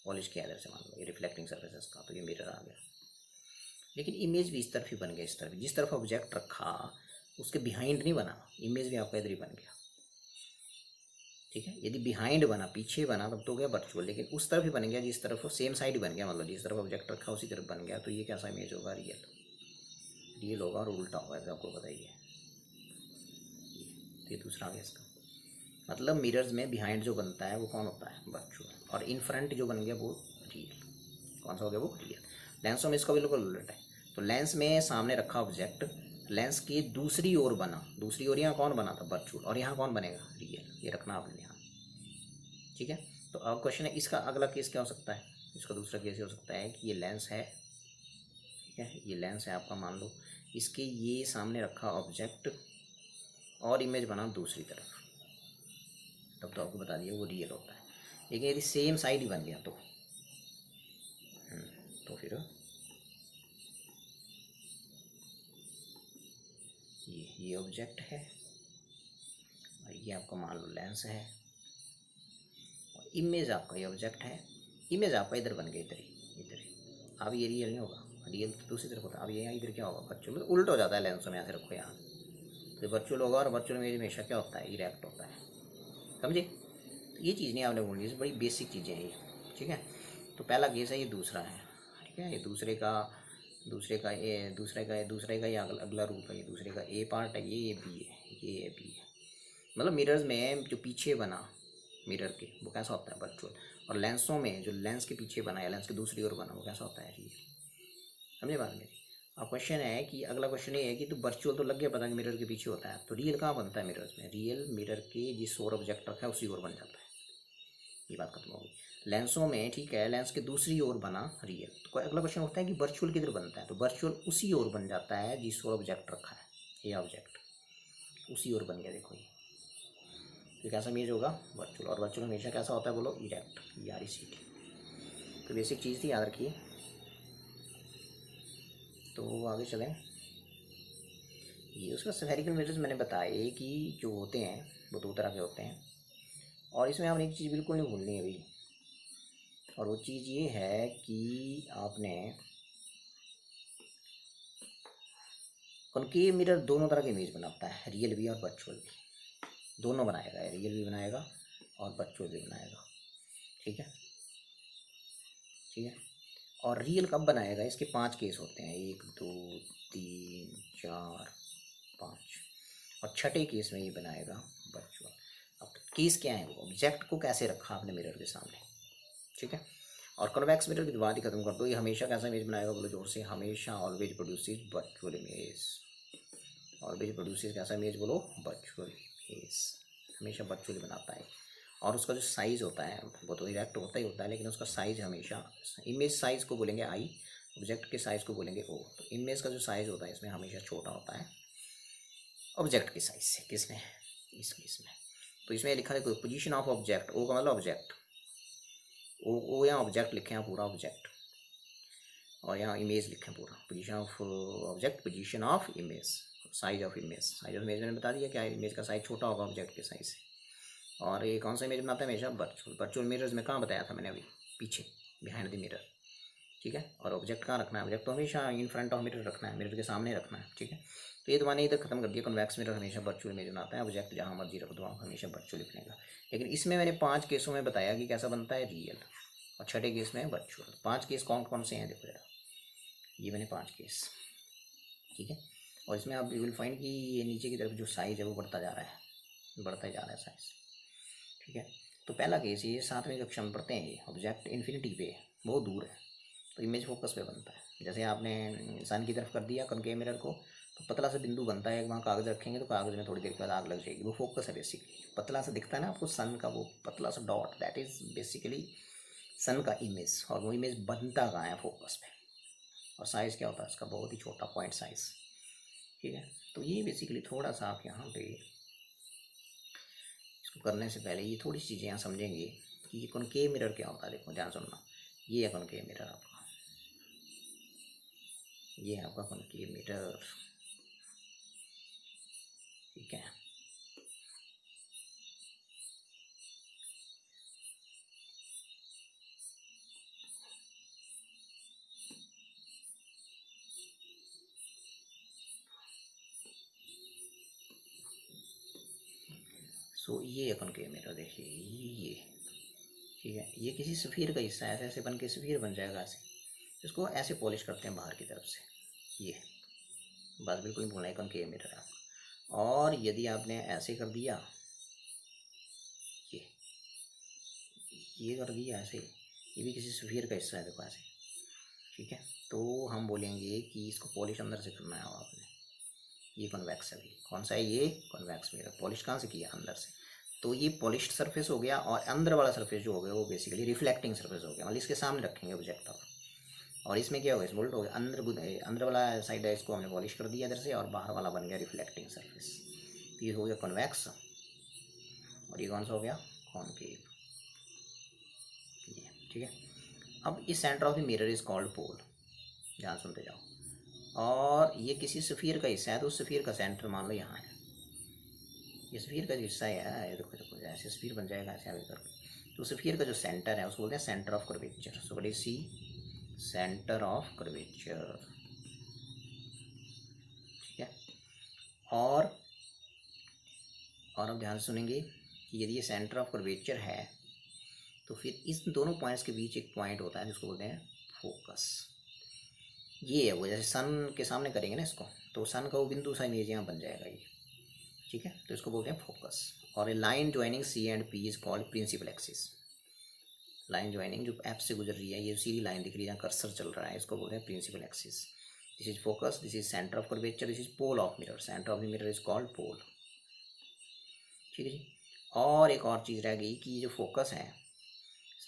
पॉलिश किया इधर से मान लो, ये रिफ्लेक्टिंग सर्फेस का, तो ये मिरर आ गया। लेकिन इमेज भी इस तरफ ही बन गया, इस तरफ। जिस तरफ ऑब्जेक्ट रखा उसके बिहाइंड नहीं बना, इमेज भी आपका इधर ही बन गया, ठीक है। यदि बिहाइंड बना, पीछे बना, तब तो हो गया वर्चुअल। लेकिन उस तरफ ही बन गया जिस तरफ, सेम साइड ही बन गया, मतलब जिस तरफ ऑब्जेक्ट रखा उसी तरफ बन गया, तो ये कैसा इमेज होगा, रियल। रियल होगा और उल्टा होगा, ऐसा आपको बताइए। तो ये दूसरा आ गया इसका मतलब, मिरर्स में बिहाइंड जो बनता है वो कौन होता है, वर्चुअल। और इन फ्रंट जो बन गया वो रियल। कौन सा हो गया, वो रियल। लेंसों में इसका बिल्कुल उल्टा है। तो लेंस में सामने रखा ऑब्जेक्ट, लेंस की दूसरी ओर बना, दूसरी ओर यहाँ कौन बना था, वर्चुअल। और यहाँ कौन बनेगा, रियल। ये रखना आपने यहाँ, ठीक है। तो अब क्वेश्चन है, इसका अगला केस क्या हो सकता है। इसका दूसरा केस हो सकता है कि ये लेंस है, ठीक है, ये लेंस है आपका मान लो, इसके ये सामने रखा ऑब्जेक्ट और इमेज बना दूसरी तरफ, तब तो आपको बता दिया वो रियल होता है। लेकिन यदि सेम साइड ही बन गया तो फिर ये ऑब्जेक्ट है और ये आपका मान लो लेंस है, और इमेज आपका ये ऑब्जेक्ट है इमेज आपका इधर बन गया, इधर ही इधर ही। अब ये रियल नहीं होगा, रियल तो दूसरी तरफ होता है। अब ये यहाँ इधर क्या होगा, वर्चुअल उल्ट हो जाता है लेंसों में, ऐसे रखो यहाँ, तो वर्चुअल होगा और वर्चुअल इमेज हमेशा क्या होता है, इरेक्ट होता है। समझे? तो ये चीज़ नहीं आपने बोलनी, बड़ी बेसिक चीज़ें हैं ये, ठीक है। तो पहला केस है, ये दूसरा है, ठीक है। ये दूसरे का ये अगला रूप है, ये दूसरे का ए पार्ट है, ये बी है, ये बी है। मतलब मिरर्स में जो पीछे बना मिरर के, वो कैसा होता है, वर्चुअल। और लेंसों में जो लेंस के पीछे बना है, लेंस के दूसरी ओर बना, वो कैसा होता है, रियल। समझे बात मेरी? अब क्वेश्चन है कि अगला क्वेश्चन ये है कि तो वर्चुअल तो लग गया पता कि मिरर के पीछे होता है, तो रियल कहाँ बनता है मिरर्स में? रियल मिरर के जिस ओर ऑब्जेक्ट रखा है उसी ओर बन जाता है। ये बात खत्म होगी। लेंसों में ठीक है, लेंस के दूसरी ओर बना रियल। तो अगला क्वेश्चन होता है कि वर्चुअल किधर बनता है, तो वर्चुअल उसी ओर बन जाता है जिस ओर ऑब्जेक्ट रखा है। ये ऑब्जेक्ट उसी ओर बन गया, देखो ये। तो कैसा इमेज होगा, वर्चुअल। और वर्चुअल हमेशा कैसा होता है बोलो, इरेक्ट, ERECT। तो बेसिक चीज़ थी, याद रखिए। तो आगे चलें। ये उसमें स्फेरिकल मिरर्स मैंने बताए कि जो होते हैं वो दो तरह के होते हैं। और इसमें आपने एक चीज़ बिल्कुल नहीं भूलनी है अभी, और वो चीज़ ये है कि आपने कॉनकेव मिरर दोनों तरह के इमेज बनाता है, रियल भी और वर्चुअल भी, दोनों बनाएगा, रियल भी बनाएगा और वर्चुअल भी बनाएगा, ठीक है, ठीक है। और रियल कब बनाएगा, इसके 5 केस होते हैं, 1 2 3 4 5, और छठे केस में ये बनाएगा वर्चुअल। अब केस क्या है, वो ऑब्जेक्ट को कैसे रखा आपने मिरर के सामने, ठीक है। और कन्वेक्स मिरर की तो बात ही खत्म कर दो, ये हमेशा कैसा इमेज बनाएगा बोलो जोर से, हमेशा always produces virtual image. Always produces कैसा इमेज बोलो, वर्चुअल इमेज, हमेशा वर्चुअल बनाता है। और उसका जो साइज़ होता है वो तो डायरेक्ट होता ही होता है, लेकिन उसका साइज़ हमेशा, इमेज साइज़ को बोलेंगे आई, ऑब्जेक्ट के साइज़ को बोलेंगे ओ। तो इमेज का जो साइज़ होता है इसमें हमेशा छोटा होता है ऑब्जेक्ट के साइज़ से। किसमें, इस केस में। तो इसमें लिखा है पोजीशन ऑफ ऑब्जेक्ट, ओ का मतलब ऑब्जेक्ट, ओ यहाँ ऑब्जेक्ट लिखे हैं, पूरा ऑब्जेक्ट, और यहाँ इमेज लिखे पूरा, position of object, position of image, size of image. Size of image मैंने बता दिया क्या, इमेज का साइज छोटा होगा ऑब्जेक्ट के साइज से। और ये कौन सा इमेज बनाता है हमेशा, वर्चुअल। वर्चुअल मिरर्स में कहाँ बताया था मैंने अभी, पीछे, बिहाइंड द मिरर, ठीक है। और ऑब्जेक्ट कहाँ रखना है, ऑब्जेक्ट तो हमेशा इन फ्रंट ऑफ मिरर रखना है, मिरर के सामने रखना है, ठीक है। तो ये तो मैंने इधर खत्म कर दिया, कन्वेक्स मिरर हमेशा वर्चुअल इमेज बनाता है, ऑब्जेक्ट जहाँ मर्जी रख दो आप, हमेशा वर्चुअल बनेगा। लेकिन इसमें मैंने 5 केसों में बताया कि कैसा बनता है, रियल, और छठे केस में वर्चुअल। 5 केस कौन कौन से हैं देखो जरा, ये मैंने 5 केस, ठीक है। और इसमें आप यू विल फाइंड कि ये नीचे की तरफ जो साइज़ है वो बढ़ता जा रहा है, बढ़ता ही जा रहा है साइज़, ठीक है। तो पहला केस ये 7वीं कक्षा में पढ़ते हैं, ये ऑब्जेक्ट इन्फिनिटी पे बहुत दूर है तो इमेज फोकस पे बनता है। जैसे आपने सन की तरफ कर दिया कॉनकेव मिरर को, तो पतला सा बिंदु बनता है, वहाँ कागज़ रखेंगे तो कागज़ में थोड़ी देर के बाद आग लग जाएगी, वो फोकस है बेसिकली। पतला सा दिखता है ना आपको सन का, वो पतला सा डॉट, दैट इज़ बेसिकली सन का इमेज। और वो इमेज बनता कहाँ है, फोकस पे। और साइज़ क्या होता है इसका, बहुत ही छोटा पॉइंट साइज़, ठीक है। तो ये बेसिकली थोड़ा सा आप यहाँ पे इसको करने से पहले ये थोड़ी सी चीज़ें यहाँ समझेंगे कि ये कॉनकेव मिरर क्या होता है। देखो ध्यान सुनना, ये है कॉनकेव मिरर आपका, ये है आपका कॉनकेव मिरर, ठीक है। सो ये है कॉनकेव मिरर, देखिए ये, ठीक है। ये किसी सफ़ीर का हिस्सा है, ऐसे बन के सफ़ीर बन जाएगा ऐसे, इसको ऐसे पॉलिश करते हैं बाहर की तरफ से, ये बस बिल्कुल नहीं भूलना है, कॉनकेव मिरर है आपका। और यदि आपने ऐसे कर दिया, ये कर दिया ऐसे, ये भी किसी सफ़ीर का हिस्सा है देखो ऐसे, ठीक है। तो हम बोलेंगे कि इसको पॉलिश अंदर से करना है आपने, ये कॉन्वेक्स है, कौन सा है ये, कॉन्वेक्स मिरर। पॉलिश कहाँ से किया, अंदर से। तो ये पॉलिश्ड सरफेस हो गया, और अंदर वाला सरफेस जो हो गया वो बेसिकली रिफ्लेक्टिंग सरफेस हो गया, मतलब इसके सामने रखेंगे ऑब्जेक्ट। और इसमें क्या होगा, इस बोल्ट हो गया, अंदर वाला साइड है इसको हमने पॉलिश कर दिया इधर से, और बाहर वाला बन गया रिफ्लेक्टिंग सरफेस। तो ये हो गया कॉन्वेक्स, और ये कौन सा हो गया, कॉनकेव, ये, ठीक है। अब इस centre of the mirror is called pole, ध्यान सुनते जाओ। और ये किसी सफ़ीर का हिस्सा है, तो उस सफ़ीर का सेंटर मान लो यहाँ है, ये सफ़ीर का हिस्सा है, देखो देखो ऐसे सफ़ीर बन जाएगा ऐसे आगे करके। तो स्फीयर का जो सेंटर है उसको बोलते हैं centre of curvature. So what is C? Centre of curvature, ठीक है। और अब ध्यान से सुनेंगे कि यदि ये सेंटर ऑफ कर्वेचर है तो फिर इस दोनों पॉइंट्स के बीच एक पॉइंट होता है जिसको बोलते हैं फोकस। ये है वो, जैसे सन के सामने करेंगे ना इसको, तो सन का वो बिंदु सा इमेज यहाँ बन जाएगा ये, ठीक है। तो इसको बोलते हैं फोकस। और A line joining C and P is called principal axis. Line joining जो एफ से गुजर रही है, ये सीधी लाइन दिख रही है, यहाँ कर्सर चल रहा है, इसको बोलते हैं principal axis. This is focus, this is centre of curvature, this is pole of mirror. Centre of the mirror is called pole, ठीक है जी। और एक और चीज़ रह गई कि ये जो फोकस है,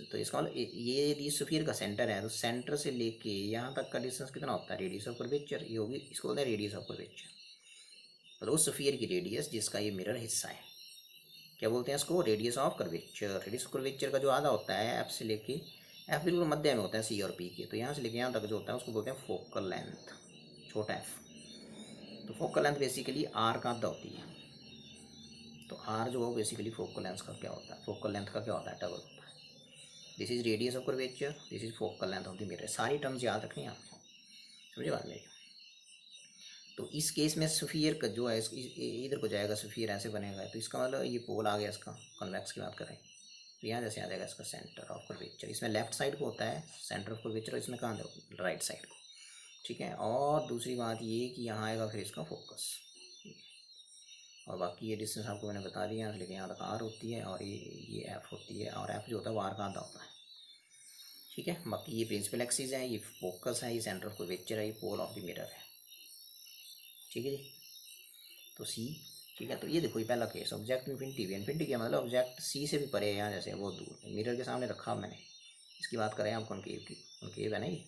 तो इसका ये यदि स्फीयर का सेंटर है तो सेंटर से लेके यहाँ तक का डिस्टेंस कितना होता है? Radius of curvature. ये होगी, इसको बोलते हैं रेडियस ऑफ कर्वेचर, मतलब उस स्फीयर की रेडियस जिसका ये मिरर हिस्सा है, क्या बोलते हैं इसको? Radius of curvature. Radius of curvature का जो आधा होता है एफ से लेके, एफ बिल्कुल मध्य में होता है सी और पी के, तो यहाँ से लेके यहाँ तक जो होता है उसको बोलते हैं फोकल लेंथ, छोटा एफ। तो फोकल लेंथ बेसिकली आर का आधा होती है, तो आर जो है बेसिकली फोकल लेंथ का क्या होता है? फोकल लेंथ का क्या होता है? डबल होता है। This is radius of curvature, this is focal length of the mirror. सारी टर्म्स याद रखनी है आपको, समझे बात मेरी? तो इस केस में स्फीयर का जो है इधर को जाएगा, स्फीयर ऐसे बनेगा, तो इसका मतलब ये पोल आ गया इसका, कन्वेक्स की बात करें तो यहाँ जैसे आ जाएगा इसका सेंटर ऑफ कर्वेचर। इसमें लेफ्ट साइड को होता है सेंटर ऑफ कर्वेचर, इसमें कहाँ राइट साइड को, ठीक है। और दूसरी बात ये कि यहाँ आएगा फिर इसका फोकस, और बाकी ये डिस्टेंस आपको मैंने बता दिया, लेकिन यहाँ तक आर होती है और ये एफ होती है, और एफ जो होता है वो आर का आधा होता है, ठीक है। बाकी ये प्रिंसिपल एक्सिस है, ये फोकस है, ये सेंटर ऑफ कर्वेचर है, ये पोल ऑफ द मिरर है, ठीक है जी। तो सी, ठीक है। तो ये देखो ये पहला केस, ऑब्जेक्ट इन्फिनिटी। इन्फिनिटी क्या मतलब? ऑब्जेक्ट सी से भी परे है, यहाँ जैसे बहुत दूर, मिरर के सामने रखा मैंने, इसकी बात करें आप कॉनकेव की, कॉनकेव है ना ये।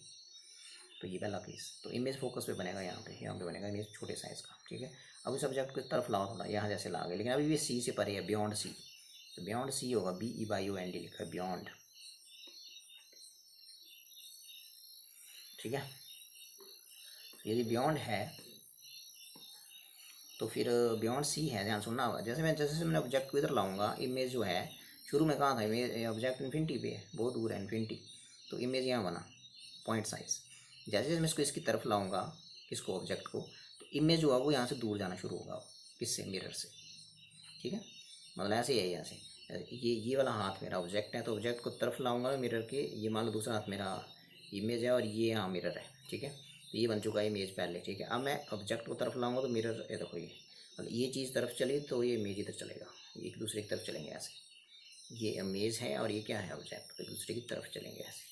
तो ये पहला केस, तो इमेज फोकस पे बनेगा, यहाँ पे बनेगा इमेज छोटे साइज़ का, ठीक है। अब इस ऑब्जेक्ट की तरफ लाओ थोड़ा, यहाँ जैसे ला गए, लेकिन अभी भी सी से परे है, बियॉन्ड सी। तो बियॉन्ड सी होगा, BEYOND लिखा है, बियॉन्ड, ठीक है। यदि बियॉन्ड है तो फिर बियॉन्ड सी है, ध्यान सुनना होगा। जैसे मैंने ऑब्जेक्ट को इधर लाऊंगा, इमेज जो है शुरू में कहाँ था? इमेज ऑब्जेक्ट इन्फिनिटी पे है, बहुत दूर है इन्फिनिटी, तो इमेज यहाँ बना पॉइंट साइज। जैसे जैसे मैं इसको इसकी तरफ लाऊंगा, किसको? ऑब्जेक्ट को, तो इमेज जो है वो यहाँ से दूर जाना शुरू होगा, किससे? मिरर से, ठीक है। मतलब ऐसे ही है, यहाँ से ये वाला हाथ मेरा ऑब्जेक्ट है, तो ऑब्जेक्ट को तरफ लाऊंगा मिरर के, ये मान लो दूसरा हाथ मेरा इमेज है और ये यहाँ मिरर है, ठीक है। तो ये बन चुका है इमेज पहले, ठीक है। अब मैं ऑब्जेक्ट को तरफ लाऊंगा तो मिरर, ये देखो ये, मतलब ये चीज़ तरफ चली तो ये इमेज इधर चलेगा, ये एक दूसरे की तरफ चलेंगे ऐसे, ये इमेज है और ये क्या है? ऑब्जेक्ट, तो एक दूसरे की तरफ चलेंगे ऐसे।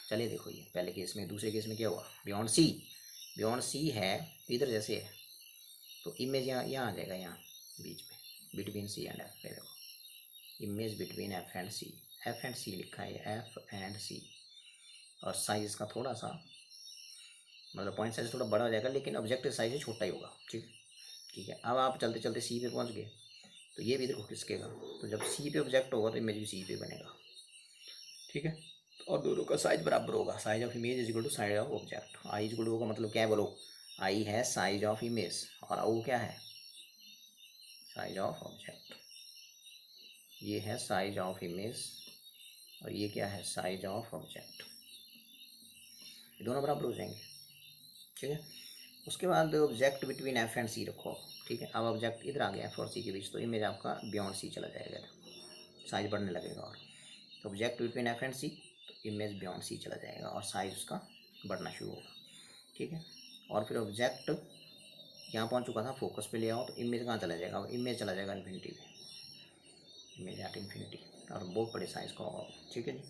चलिए देखो ये पहले केस में, दूसरे केस में क्या हुआ? बियॉन्ड सी, बियॉन्ड सी है इधर जैसे है, तो इमेज यहाँ आ जाएगा, यहाँ बीच में, बिटवीन सी एंड एफ। देखो image between F and C, F and C लिखा है, एफ एंड सी। और साइज इसका थोड़ा सा, मतलब पॉइंट साइज थोड़ा बड़ा हो जाएगा, लेकिन ऑब्जेक्ट साइज छोटा ही होगा, ठीक है। अब आप चलते चलते सी पे पहुंच गए, तो ये भी देखो किसकेगा, तो जब सी पे ऑब्जेक्ट होगा तो इमेज भी सी पे बनेगा, ठीक है। और दोनों का साइज बराबर होगा, size of image is equal to size of object. I is equal to होगा, मतलब क्या है बोलो? आई है साइज ऑफ इमेज, और वो क्या है? Size of object. ये है साइज ऑफ इमेज और ये क्या है? Size of object. ये दोनों बराबर हो जाएंगे, ठीक है। उसके बाद ऑब्जेक्ट बिटवीन एफ एंड सी रखो, ठीक है। अब ऑब्जेक्ट इधर आ गया एफ और सी के बीच, तो इमेज आपका बियॉन्ड सी चला जाएगा, साइज बढ़ने लगेगा। और तो ऑब्जेक्ट बिटवीन एफ एंड सी, तो इमेज बियॉन्ड सी चला जाएगा और साइज उसका बढ़ना शुरू होगा, ठीक है। और फिर ऑब्जेक्ट यहाँ पहुँच चुका था, फोकस पे ले आओ, तो इमेज कहाँ चला जाएगा? इमेज चला जाएगा इन्फिनिटी पे, इमेज एट इन्फिनिटी, और बहुत बड़े साइज़ का होगा, ठीक है जी।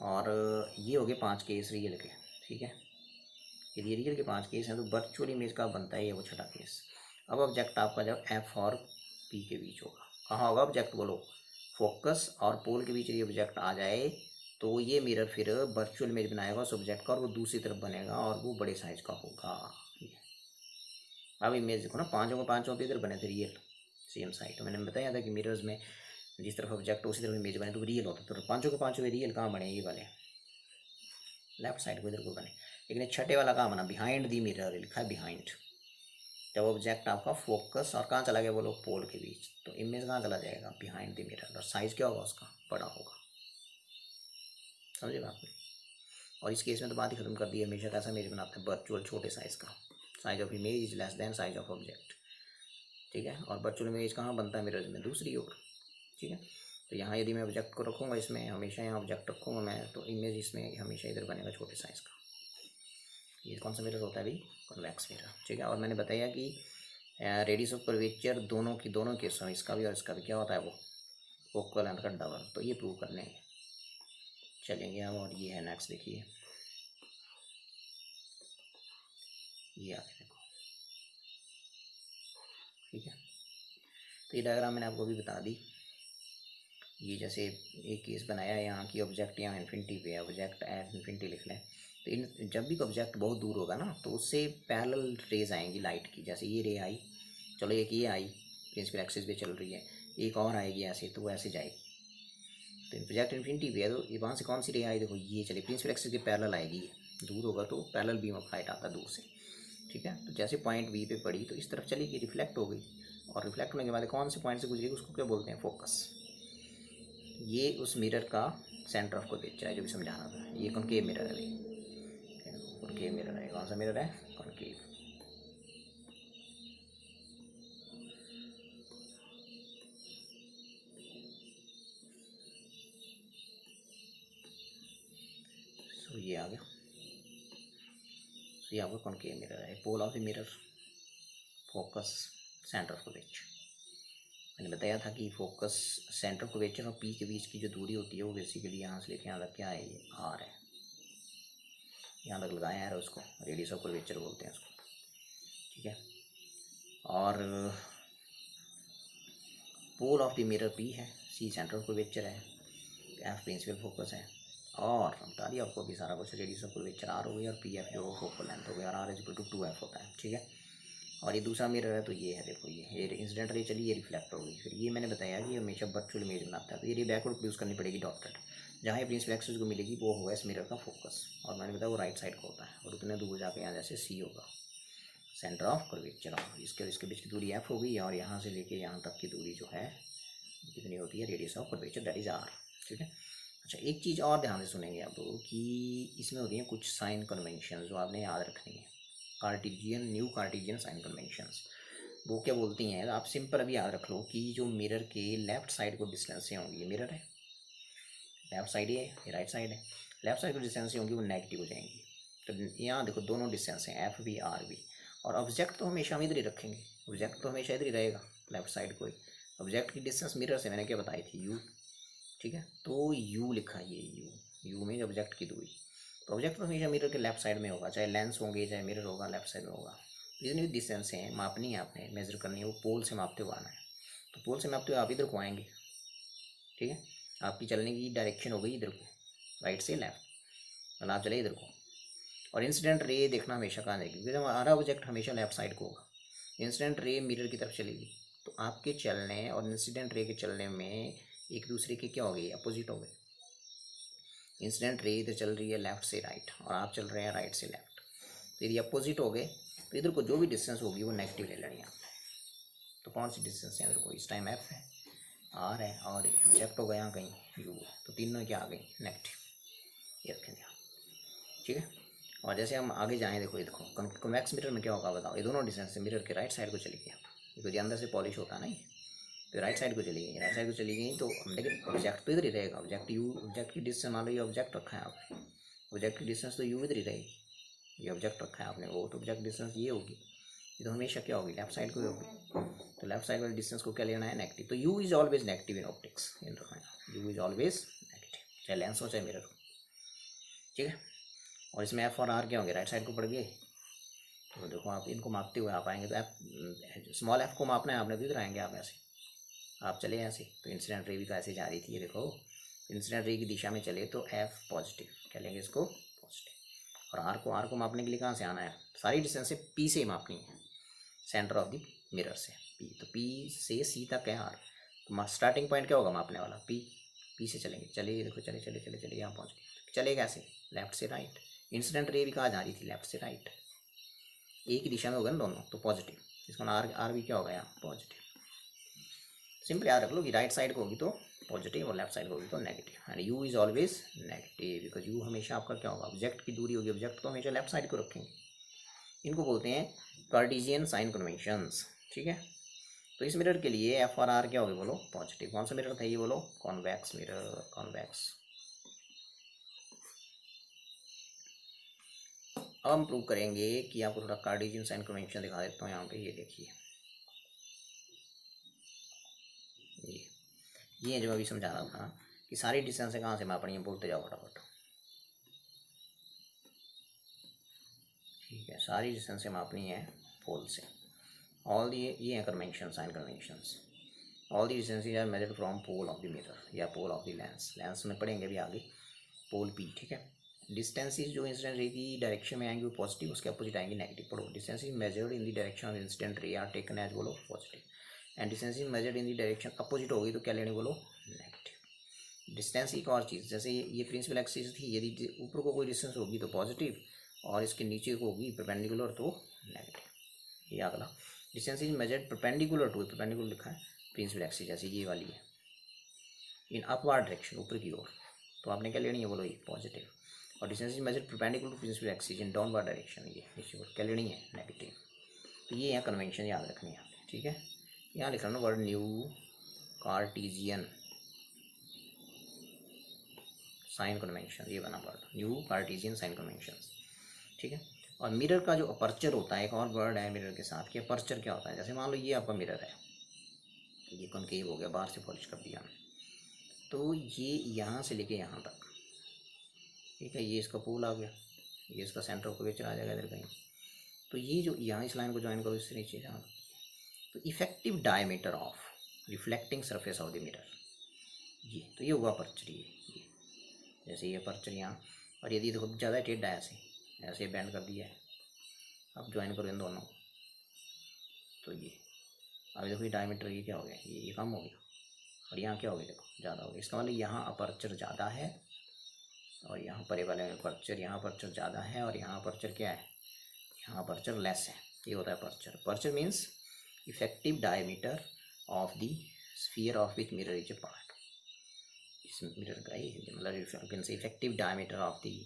और ये हो गए 5 केस रियल के, ठीक है। यदि रियल के 5 केस हैं तो वर्चुअल इमेज का बनता है ये वो छठा केस। अब ऑब्जेक्ट आपका जब एफ और पी के बीच होगा, कहाँ होगा ऑब्जेक्ट? बोलो, फोकस और पोल के बीच यदि ऑब्जेक्ट आ जाए तो ये मिरर फिर वर्चुअल इमेज बनाएगा उस ऑब्जेक्ट का, और वो दूसरी तरफ बनेगा और वो बड़े साइज का होगा। अब इमेज देखो ना, पाँचों के पाँचों पे इधर बने थे रियल, सेम साइड। मैंने बताया था कि मिरर्स में जिस तरफ ऑब्जेक्ट उसी तरफ इमेज बने तो रियल होता, तो पाँचों के पाँचों रियल कहाँ बने? ये वाले लेफ्ट साइड को इधर को बने। लेकिन छठे वाला कहाँ बना? बिहाइंड दी मिरर लिखा है, बिहाइंड, जब ऑब्जेक्ट आपका फोकस और कहाँ चला गया बोलो, पोल के बीच, तो इमेज कहाँ चला जाएगा, बिहाइंड द मिरर, और साइज़ क्या होगा उसका, बड़ा होगा। समझे बात में। और इस केस में तो बात ही खत्म कर दी, हमेशा कैसा इमेज बनाते हैं, वर्चुअल छोटे साइज़ का, size of image is less than size of object, ठीक है। और वर्चुअल इमेज कहाँ बनता है, मिरर में दूसरी ओर, ठीक है। तो यहाँ यदि मैं ऑब्जेक्ट को रखूँगा इसमें, हमेशा यहाँ ऑब्जेक्ट रखूँगा मैं, तो इमेज इसमें हमेशा इधर बनेगा छोटे साइज़ का। ये कौन सा मिरर होता है भाई, कॉन्वेक्स मिरर, ठीक है। और मैंने बताया कि रेडियस ऑफ कर्वेचर दोनों केसों, इसका भी और इसका भी क्या होता है, वो फोकल लेंथ का डबल। तो ये प्रूव करने चलेंगे हम। और ये है नेक्स्ट, देखिए ये आगे देखो, ठीक है। तो ये डायग्राम मैंने आपको भी बता दी। ये जैसे एक केस बनाया है यहाँ की, ऑब्जेक्ट यहाँ इन्फिनिटी पे है, ऑब्जेक्ट एट इन्फिनिटी लिख लें, तो इन जब भी ऑब्जेक्ट बहुत दूर होगा ना, तो उससे पैरेलल रेज आएंगी लाइट की। जैसे ये रे आई, चलो एक ये आई प्रिंसिपल एक्सिस पे चल रही है, एक और आएगी ऐसे, तो वो ऐसे जाएगी। तो ऑब्जेक्ट इन्फिनिटी पे है, तो वहाँ से कौन सी रे आई, देखो ये चले प्रिंसिपल एक्सिस के पैरेलल आएगी। दूर होगा तो पैरेलल बीम ऑफ लाइट आता है दूर से, ठीक है। तो जैसे पॉइंट बी पे पड़ी तो इस तरफ चलेगी, रिफ्लेक्ट हो गई, और रिफ्लेक्ट होने के बाद कौन से पॉइंट से गुजरेगी, उसको क्या बोलते हैं, फोकस। ये उस मिरर का सेंटर ऑफ कर्वेचर है, जो भी समझा रहा था। ये कॉनकेव मिरर है, कॉनकेव मिरर है। कौन सा मिरर है, कॉनकेव। सो ये आ गया, सो ये आपका कॉनकेव मिरर है। Pole of the mirror, focus, centre of curvature. मैंने बताया था कि फोकस, सेंटर ऑफ कर्वेचर और पी के बीच की जो दूरी होती है, वो बेसिकली यहाँ से लेके यहाँ तक क्या है, ये आर है। यहाँ तक लगाया है उसको, रेडियस ऑफ कर्वेचर बोलते हैं उसको, ठीक है। और pole of the mirror P है, सी सेंटर ऑफ कर्वेचर है, एफ प्रिंसिपल फोकस है, और बता दिया आपको भी सारा कुछ। रेडियस ऑफ कर्वेचर आर हो गई, और पी एफ जो फोकल लेंथ हो गई, और are is equal to 2f होता है, ठीक है। और ये दूसरा मिरर है, तो ये है, देखो ये इंसिडेंट रे चली, ये रिफ्लेक्ट हो गई। फिर ये मैंने बताया कि हमेशा वर्चुअल इमेज बनाता है, तो ये बैकवर्ड प्रोड्यूस करनी पड़ेगी डॉटेड, जहाँ ये प्रिंसिपल एक्सिस को मिलेगी वो होगा इस मिरर का फोकस। और मैंने बताया वो राइट साइड का होता है, और उतने दूर जाके यहाँ जैसे सी होगा, सेंटर ऑफ कर्वेचर। इसके बीच की दूरी एफ हो गई, और यहाँ से लेके यहाँ तक की दूरी जो है कितनी होती है, radius of curvature, that is R, ठीक है। अच्छा, एक चीज़ और ध्यान से सुनेंगे आप लोग कि इसमें होती हैं कुछ साइन कन्वेंशन जो आपने याद रखनी है। Cartesian, new Cartesian sign conventions, वो क्या बोलती हैं, आप सिंपल अभी याद रख लो कि जो मिरर के लेफ्ट साइड को डिस्टेंस से होंगी, ये मिरर है, लेफ्ट साइड ये राइट साइड है, लेफ्ट साइड को डिस्टेंस से होंगी वो नेगेटिव हो जाएंगी। तो यहाँ देखो दोनों डिस्टेंस हैं, एफ भी आर भी, और ऑब्जेक्ट तो हमेशा हम इधर ही रखेंगे, ऑब्जेक्ट तो हमेशा इधर ही रहेगा, लेफ्ट साइड को ही। ऑब्जेक्ट की डिस्टेंस मिरर से मैंने क्या बताई थी, यू, ठीक है। तो यू लिखा, ये यू में ऑब्जेक्ट की दूरी, तो ऑब्जेक्ट तो हमेशा मिरर के लेफ्ट साइड में होगा, चाहे लेंस होंगे चाहे मिरर होगा, लेफ्ट साइड में होगा। जितनी भी डिस्टेंस हैं मापनी है, आपने मेजर करनी है, वो पोल से मापते हुए आना है। तो पोल से मापते हुए आप इधर को आएंगे, ठीक है। आपकी चलने की डायरेक्शन हो गई इधर को, राइट से लेफ्ट, मतलब आप चले इधर को। और इंसिडेंट रे देखना हमेशा कहाँ जाएगी, क्योंकि हमारा ऑब्जेक्ट हमेशा लेफ्ट साइड को होगा। इंसिडेंट रे मिरर की तरफ चलेगी, तो आपके चलने और इंसिडेंट रे के चलने में एक दूसरे के क्या हो गई, अपोजिट हो गए। इंसिडेंट रे इधर चल रही है लेफ्ट से राइट, और आप चल रहे हैं राइट से लेफ्ट, तो यदि अपोजिट हो गए तो इधर को जो भी डिस्टेंस होगी वो नेगेटिव ले लेनी है। तो कौन सी डिस्टेंस है इधर को, इस टाइम एफ है, आर है, और ऑब्जेक्ट हो गया कहीं यू है, तो तीनों क्या आ गई, नेगेटिव, ये रखेंगे आप, ठीक है। और जैसे हम आगे जाएँ, देखो ये देखो कन्वेक्स मिरर में क्या होगा बताओ, ये दोनों डिस्टेंस से मिरर के राइट साइड को चली गई आप, क्योंकि अंदर से पॉलिश होता है ना, तो राइट साइड को चली गई, राइट साइड को चली गई, तो लेकिन ऑब्जेक्ट तो इधर ही रहेगा, ऑब्जेक्ट की डिस्टेंस मान लो ये ऑब्जेक्ट रखा है आपने, ऑब्जेक्ट की डिस्टेंस तो यू इधर ही रहेगी, ये ऑब्जेक्ट रखा है आपने, वो तो ऑब्जेक्ट डिस्टेंस ये होगी, ये तो हमेशा क्या होगी, लेफ्ट साइड को ही होगी। तो लेफ्ट साइड वाले डिस्टेंस को क्या लेना है, नेगेटिव। तो u is always negative in optics, इन रखना, यू इज ऑलवेज नेगेटिव, चाहे लेंस हो चाहे मिरर हो, ठीक है। और इसमें एफ और आर क्या होंगे, राइट साइड को पड़ गए, तो देखो आप इनको मापते हुए आप आएंगे, तो एफ स्मॉल एफ को मापना है आपने, तो इधर आएंगे आप ऐसे, आप चले ऐसे, तो इंसिडेंट रे भी तो ऐसे जा रही थी, ये देखो इंसिडेंट रे की दिशा में चले तो एफ पॉजिटिव, क्या लेंगे इसको, पॉजिटिव। और आर को मापने के लिए कहाँ से आना है, सारी डिस्टेंस से पी से ही मापनी है, सेंटर ऑफ द मिरर से पी, तो पी से सी तक है आर, तो स्टार्टिंग पॉइंट क्या होगा मापने वाला, पी से चलेंगे, चलिए देखो चले चले चले चले यहाँ पहुँच गए, चले कैसे, लेफ्ट से राइट। इंसिडेंट रे भी कहाँ जा रही थी, लेफ्ट से राइट, एक ही दिशा में होगा ना दोनों, तो पॉजिटिव। इसका आर भी क्या होगा यहाँ पॉजिटिव। सिंपल याद रख लो कि राइट साइड को होगी तो पॉजिटिव और लेफ्ट साइड को होगी तो negative. And you is always negative because you हमेशा आपका क्या होगा, ऑब्जेक्ट की दूरी होगी, ऑब्जेक्ट तो हमेशा लेफ्ट साइड को रखेंगे। इनको बोलते हैं कार्टेशियन साइन कन्वेंशंस। ठीक है, तो इस मिरर के लिए एफ और आर क्या होगी बोलो, पॉजिटिव। कौन सा मिरर था ये बोलो, कॉन्वेक्स मिरर, कॉन्वेक्स। अब हम प्रूव करेंगे कि आपको थोड़ा कार्टेशियन साइन कन्वेंशन दिखा देता हूँ यहाँ पे। ये देखिए, ये जो अभी समझा रहा था कि सारी डिस्टेंस कहाँ से मापनी है, बोलते जाओ फटाफट। ठीक है, सारी डिस्टेंस मापनी है पोल से। ऑल दी ये है convention, sign conventions. All the distances are measured from pole of the mirror या pole of the lens. Lens में पढ़ेंगे भी आगे, पोल पी। ठीक है, डिस्टेंसेज जो इंसिडेंट रे की डायरेक्शन में आएंगे वो पॉजिटिव, उसके अपोजिट आएंगे नेगेटिव। पढ़ो, distances measured in the direction of incident ray are taken as बोलो positive, and distances measured in the direction opposite होगी तो क्या लेनी बोलो, नेगेटिव। डिस्टेंस एक और चीज़, जैसे ये प्रिंसिपल एक्सिस थी, यदि ऊपर को कोई डिस्टेंस होगी तो पॉजिटिव और इसके नीचे को होगी परपेंडिकुलर तो नेगेटिव। ये अगला, distance is measured perpendicular to, perpendicular लिखा है प्रिंसिपल एक्सिस, जैसे ये वाली है, इन अपवर्ड डायरेक्शन, ऊपर की ओर, तो आपने क्या लेनी है बोलो, ये पॉजिटिव। और distance is measured perpendicular to principal axis in downward direction, ये नीचे ओर, क्या लेनी है, नेगेटिव। तो ये यहाँ कन्वेंशन याद रखनी है आपने। ठीक है, यहाँ लिख रहा word new Cartesian sign convention, ये बना word new Cartesian sign convention. ठीक है, और मिरर का जो अपर्चर होता है, एक और वर्ड है मिरर के साथ कि अपर्चर क्या होता है। जैसे मान लो ये आपका मिरर है, ये कॉनकेव हो गया, बाहर से पॉलिश कर दिया हमने, तो ये यहाँ से लेके यहाँ तक, ठीक है, ये इसका पोल आ गया, ये इसका सेंटर ऑफ कर्वेचर आ जाएगा इधर कहीं। तो ये जो यहाँ इस लाइन को ज्वाइन करो इससे नीचे जहाँ, तो effective diameter of reflecting surface of the mirror, ये तो ये हुआ अपर्चर। ये जैसे ये अपर्चर यहाँ, और यदि देखो ज़्यादा टेढ़ा है, ऐसे बैंड कर दिया है, अब ज्वाइन करो इन दोनों, तो ये अभी देखो ये डायमीटर ये क्या हो गया, ये कम हो गया, और यहाँ क्या हो गया देखो ज़्यादा हो गया। इसका मतलब यहाँ अपर्चर ज़्यादा है और यहाँ परे वाले में अपर्चर, यहाँ अपर्चर ज़्यादा है और यहाँ अपर्चर क्या है, यहाँ अपर्चर लेस है। ये होता है aperture. Aperture means effective diameter of the sphere of which mirror is a part. इस मिरर का ये मतलब effective diameter of the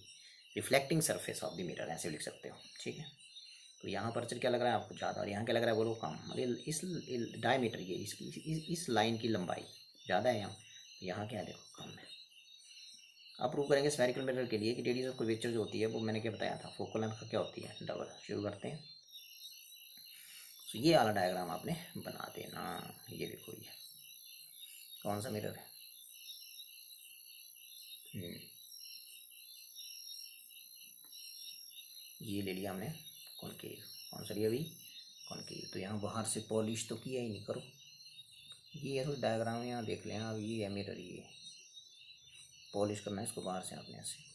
reflecting surface of the mirror, ऐसे लिख सकते हो। ठीक है, तो यहाँ अपर्चर क्या लग रहा है आपको, ज़्यादा, और यहाँ क्या लग रहा है बोलो, कम। मतलब इस डायमीटर, ये इस लाइन की लंबाई ज़्यादा है, यहाँ क्या है देखो कम है। अब प्रूव करेंगे स्फेरिकल मिरर के लिए कि रेडियस ऑफ कर्वेचर जो होती है वो मैंने क्या बताया था, फोकल लेंथ का क्या होती है, डबल। शुरू करते हैं। तो ये वाला डायग्राम आपने बना देना। ये देखो, ये कौन सा मिरर है, ये ले लिया हमने कॉनकेव। कौन सा लिया अभी, कॉनकेव। तो यहाँ बाहर से पॉलिश तो किया ही नहीं, करो ये तो डायग्राम यहाँ देख लेना। अब ये है मिरर, ये पॉलिश करना है इसको बाहर से आपने ऐसे,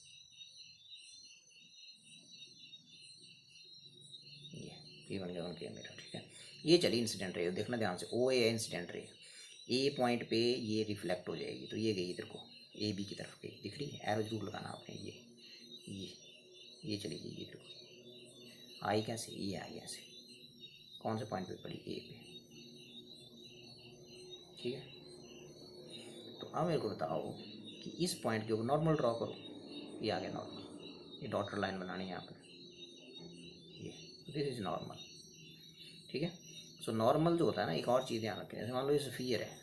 ये बन गया उनके मिरर। ठीक है, ये चलिए इंसिडेंट रे, देखना ध्यान से, ओ ए इंसिडेंट रे, ए पॉइंट पे ये रिफ्लेक्ट हो जाएगी, तो ये गई इधर को, ए बी की तरफ गई, दिख रही है, एरो जरूर लगाना आपने। ये चली गई इधर को, आई कैसे, ये आई ऐसे, कौन से पॉइंट पे पड़ी, ए पे। ठीक है, तो अब मेरे को बताओ कि इस पॉइंट के ऊपर नॉर्मल ड्रॉ करो। ये आ गया नॉर्मल, ये डॉटर लाइन बनानी है यहाँ पर, ये दिस इज नॉर्मल। ठीक है, सो नॉर्मल जो होता है ना, एक और चीज़ ध्यान रखें, जैसे मान लो ये स्फीयर है,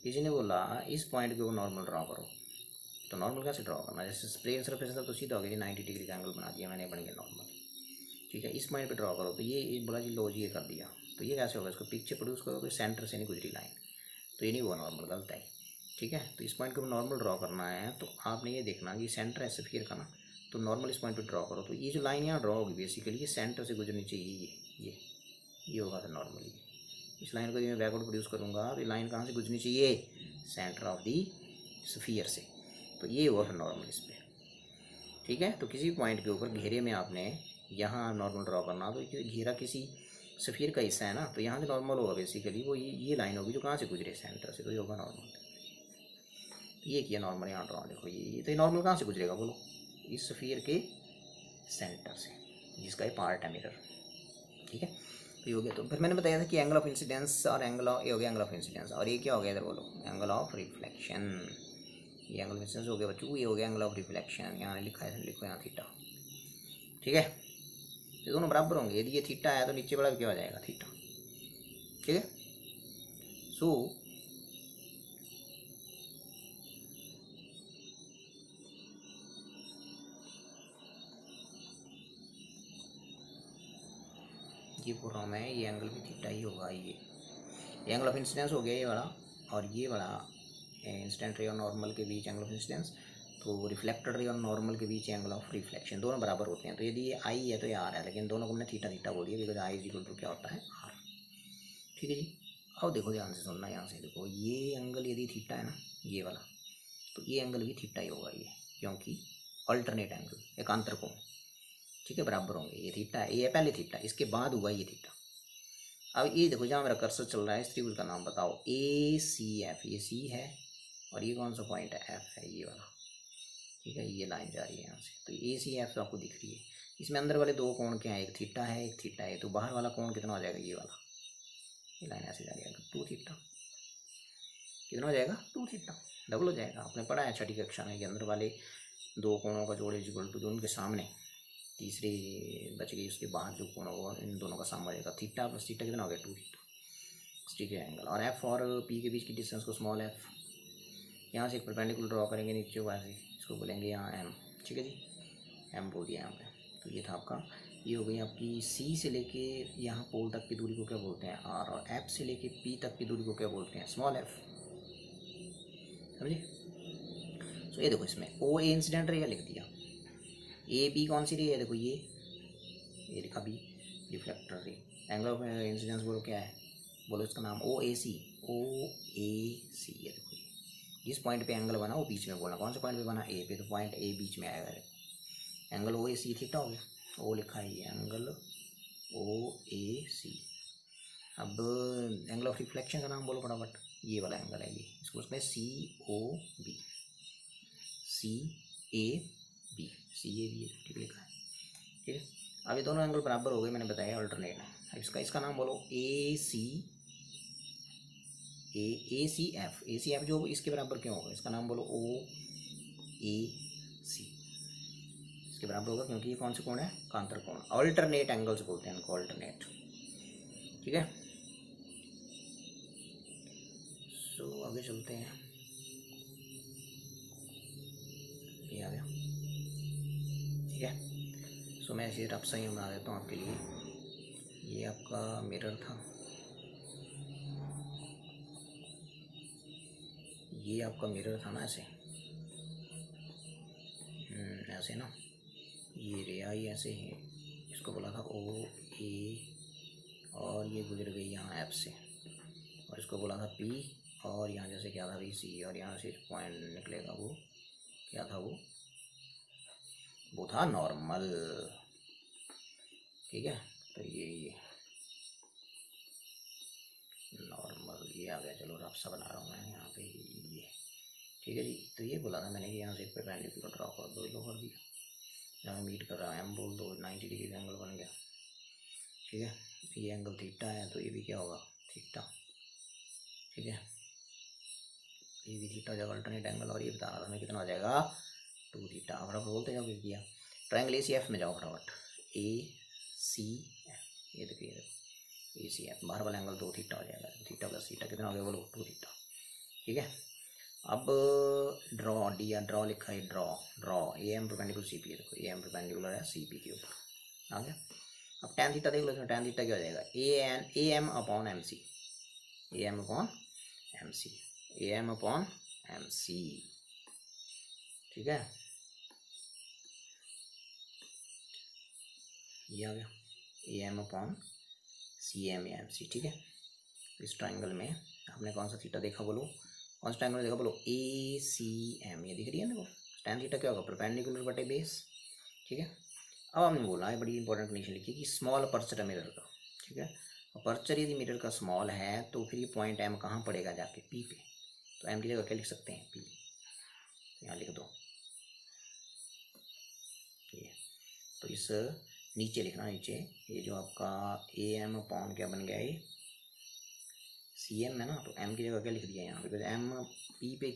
किसी ने बोला इस पॉइंट के ऊपर नॉर्मल ड्रॉ करो, तो नॉर्मल कैसे ड्रॉ करना, जैसे प्लेन सरफेस था तो सीधा हो गया जी, 90 डिग्री का एंगल बना दिया मैंने, बन गया नॉर्मल। ठीक है, इस पॉइंट पे ड्रॉ करो, तो ये बोला जी लो जी ये कर दिया, तो ये कैसे होगा, इसको पिक्चर प्रोड्यूस करोगे, सेंटर से नहीं गुजरी लाइन, तो ये नहीं हुआ नॉर्मल, गलत है। ठीक है, तो इस पॉइंट के ऊपर नॉर्मल ड्रॉ करना है, तो आपने ये देखना कि सेंटर है स्फीयर का ना, तो नॉर्मल इस पॉइंट पे ड्रॉ करो, तो ये जो लाइन यहाँ ड्रॉ होगी बेसिकली ये सेंटर से गुजरनी चाहिए, ये होगा तो नॉर्मली। इस लाइन को मैं बैकवर्ड प्रोड्यूस करूँगा तो ये लाइन कहाँ से गुजरनी चाहिए, सेंटर ऑफ दी स्फीयर से, तो ये हुआ फिर नॉर्मल इस पर। ठीक है, तो किसी पॉइंट के ऊपर घेरे में आपने यहाँ नॉर्मल ड्रॉ करना, तो घेरा किसी स्फीयर का हिस्सा है ना, तो यहाँ से नॉर्मल होगा बेसिकली, वो ये लाइन होगी जो कहाँ से गुजरे, सेंटर से, तो ये होगा नॉर्मल। ये किया नॉर्मल, यहाँ ड्रॉ देखो, ये तो ये नॉर्मल कहाँ से गुजरेगा बोलो, इस स्फीयर के सेंटर से, जिसका ये पार्ट है मिरर। ठीक है, तो ये हो गया। तो फिर मैंने बताया था कि एंगल ऑफ इंसिडेंस और एंगल ऑफ, ये हो गया एंगल ऑफ इंसिडेंस, और ये क्या हो गया इधर बोलो, एंगल ऑफ रिफ्लेक्शन। ये एंगल ऑफ इंसिडेंस हो गया बच्चों, ये हो गया एंगल ऑफ रिफ्लेक्शन, यहाँ लिखा है, लिखो यहाँ थीटा। ठीक है, ये दोनों बराबर होंगे। यदि ये थीटा है तो नीचे बड़ा क्या हो जाएगा, थीटा। ठीक है, सो ये बोल रहा हूँ मैं, ये एंगल भी थीटा ही होगा। ये एंगल ऑफ इंसिडेंस हो गया ये वाला, और ये वाला इंसिडेंट रे और नॉर्मल के बीच एंगल ऑफ इंसिडेंस, तो रिफ्लेक्टेड रे और नॉर्मल के बीच एंगल ऑफ रिफ्लेक्शन, दोनों बराबर होते हैं। तो यदि ये आई है तो ये आर है, लेकिन दोनों को हमने थीटा थीटा बोल दिया, because I is equal to क्या होता है, आर। ठीक है जी। अब देखो ध्यान से सुनना, यहाँ से देखो, ये एंगल यदि थीटा है ना, ये वाला, तो ये एंगल भी थीटा ही होगा ये, क्योंकि अल्टरनेट एंगल, एकांतर कोण। ठीक है, बराबर होंगे। ये थीटा है, ये पहले थीटा, इसके बाद हुआ ये थीटा। अब ये देखो, जहाँ मेरा कर्सर चल रहा है, इस त्रिभुज का नाम बताओ, ए सी एफ। ये सी है और ये कौन सा पॉइंट है, एफ है, ये वाला। ठीक है, ये लाइन जा रही है यहाँ से, तो ए सी एफ आपको दिख रही है। इसमें अंदर वाले दो कोण क्या है, एक थीटा है, एक थीटा है। तो बाहर वाला कोण कितना हो जाएगा, ये वाला, ये लाइन ऐसे जा रही है, 2 थीटा। कितना हो जाएगा, 2 थीटा, डबल हो जाएगा। आपने पढ़ा है छठी कक्षा में कि अंदर वाले दो कोणों का जोड़ इज इक्वल टू, जो उनके सामने तीसरी बच गई, उसके बाहर जो कोण होगा इन दोनों का सम हो जाएगा। थीटा प्लस थीटा कितना हो गया, 2 थीटा। ठीक है, एंगल। और एफ और पी के बीच की डिस्टेंस को स्मॉल एफ, यहाँ से एक परपेंडिकुलर ड्रॉ करेंगे नीचे वैसे, इसको बोलेंगे यहाँ एम। ठीक है जी, एम बोल दिया यहाँ पे। तो ये था आपका, ये हो गई आपकी सी से लेके यहाँ पोल तक की दूरी को क्या बोलते हैं, आर, और एफ से लेके पी तक की दूरी को क्या बोलते हैं, स्मॉल एफ। समझिए। तो ये देखो, इसमें ओ ए इंसिडेंट रे लिख दिया, ए बी कौन सी रे है, देखो ये लिखा बी, रिफ्लेक्टर रे। एंगल ऑफ इंसिडेंस बोलो क्या है, बोलो इसका नाम, ओ ए सी। ओ ए सी, ये देखो, जिस पॉइंट पे एंगल बना वो बीच में बोलना, कौन से पॉइंट पे बना, ए पे, तो पॉइंट ए बीच में आएगा। एंगल ओ ए सी थीटा हो गया, ओ लिखा है ये, एंगल ओ ए सी। अब एंगल ऑफ रिफ्लेक्शन का नाम बोलो फटाफट, ये वाला एंगल है, ये इसको बोलते हैं C O B, C A B, C A B, ठीक लिखा है। ठीक है, अब ये दोनों एंगल बराबर हो गए, मैंने बताया अल्टरनेट। अब इसका नाम बोलो ए सी, ए सी एफ। ए सी एफ जो इसके बराबर क्यों होगा, इसका नाम बोलो ओ ए सी। इसके बराबर होगा क्योंकि ये कौन से कोण है, कांतर कोण, अल्टरनेट एंगल्स बोलते हैं इनको, अल्टरनेट। ठीक है, सो आगे चलते हैं। ये आ गया। ठीक है, सो मैं इसे रफ सा ही बना देता हूँ आपके लिए। ये आपका मिरर था, ये आपका मिरर था ना, ऐसे ऐसे ना, ये रे आई ऐसे ही, इसको बोला था ओ ए, और ये गुजर गई यहाँ एफ से, और इसको बोला था पी, और यहाँ जैसे क्या था, सी, और यहाँ से पॉइंट निकलेगा वो क्या था, वो था नॉर्मल। ठीक है, तो ये नॉर्मल, ये आ गया। चलो रफ सा बना रहा हूँ मैं यहाँ पे ये। ठीक है जी, तो ये बोला था मैंने कि यहाँ से परपेंडिकुलर ड्रॉ कर दो, लो कर दिया, जहाँ मीट कर रहा है एम बोल दो, 90 डिग्री का एंगल बन गया। ठीक है, ये एंगल थीटा है, तो ये भी क्या होगा, थीटा। ठीक है, ये भी थीटा हो जाएगा, अल्टरनेट एंगल। और ये बता रहा था मैं कितना हो जाएगा, 2 थीटा। फटाफट बोलते जाओ, किस दिया, ट्रायंगल ए सी एफ में जाओ फटाफट, ए सी एफ, ये देखिए ए सी एफ, बाहर वाला एंगल 2 थीटा हो जाएगा, थीटा प्लस थीटा कितना हो गया, बोलो 2 थीटा। ठीक है, अब ड्रॉ, डी या ड्रॉ लिखा है, draw A M perpendicular C P, देखो ए एम परपेंडिकुलर है सी पी के ऊपर, आ गया। अब टैन थीटा देख लो, इसमें टैन थीटा क्या हो जाएगा, A M upon M C, A M upon M C, A M upon M C. ठीक है, ये आ गया, A M upon C M M C. ठीक है, इस ट्राइंगल में आपने कौन सा थीटा देखा, बोलो कौन सा ट्राइंगल देखा, बोलो ए सी एम, ये दिख रही है ना, टैन थीटा क्या होगा, परपेंडिकुलर बटे बेस। ठीक है, अब हमने बोला है, बड़ी इंपॉर्टेंट कंडीशन लिखी कि स्मॉल अपर्चर है मिरर का। ठीक है, अपर्चर यदि मिरर का स्मॉल है तो फिर ये पॉइंट एम कहाँ पड़ेगा, जाके पी पे। तो एम की जगह क्या लिख सकते हैं, पी, यहाँ लिख दो ये। तो इस नीचे लिखना, नीचे ये जो आपका ए एम अपॉन क्या बन गया, ये सी एम है ना, तो एम की जगह क्या लिख दिया यहाँ, बिकॉज एम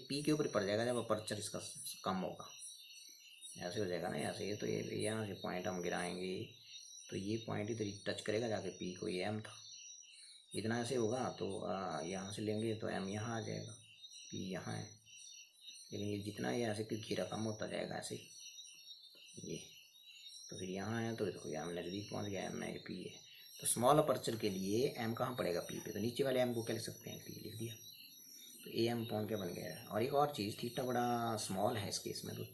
पी के ऊपर पड़ जाएगा जब अपर्चर इसका कम होगा, ऐसे हो जाएगा ना ऐसे। तो ये यहाँ से पॉइंट हम गिराएंगे तो ये पॉइंट इधर टच करेगा जाके पी को, ये एम था, इतना ऐसे होगा तो यहाँ से लेंगे तो एम यहाँ आ जाएगा, पी यहाँ है, लेकिन ये जितना ये ऐसे घेरा कम होता जाएगा ऐसे ये, तो फिर यहाँ है तो देखो यहाँ नज़दीक पहुँच गया, एम है ये पी है। तो स्मॉल अपर्चर के लिए एम कहाँ पड़ेगा, पी पे, तो नीचे वाले एम को क्या लिख सकते हैं, पी लिख दिया, तो ए एम पॉइंट क्या बन गया है। और एक और चीज़, थीटा बड़ा स्मॉल है इस केस में, तो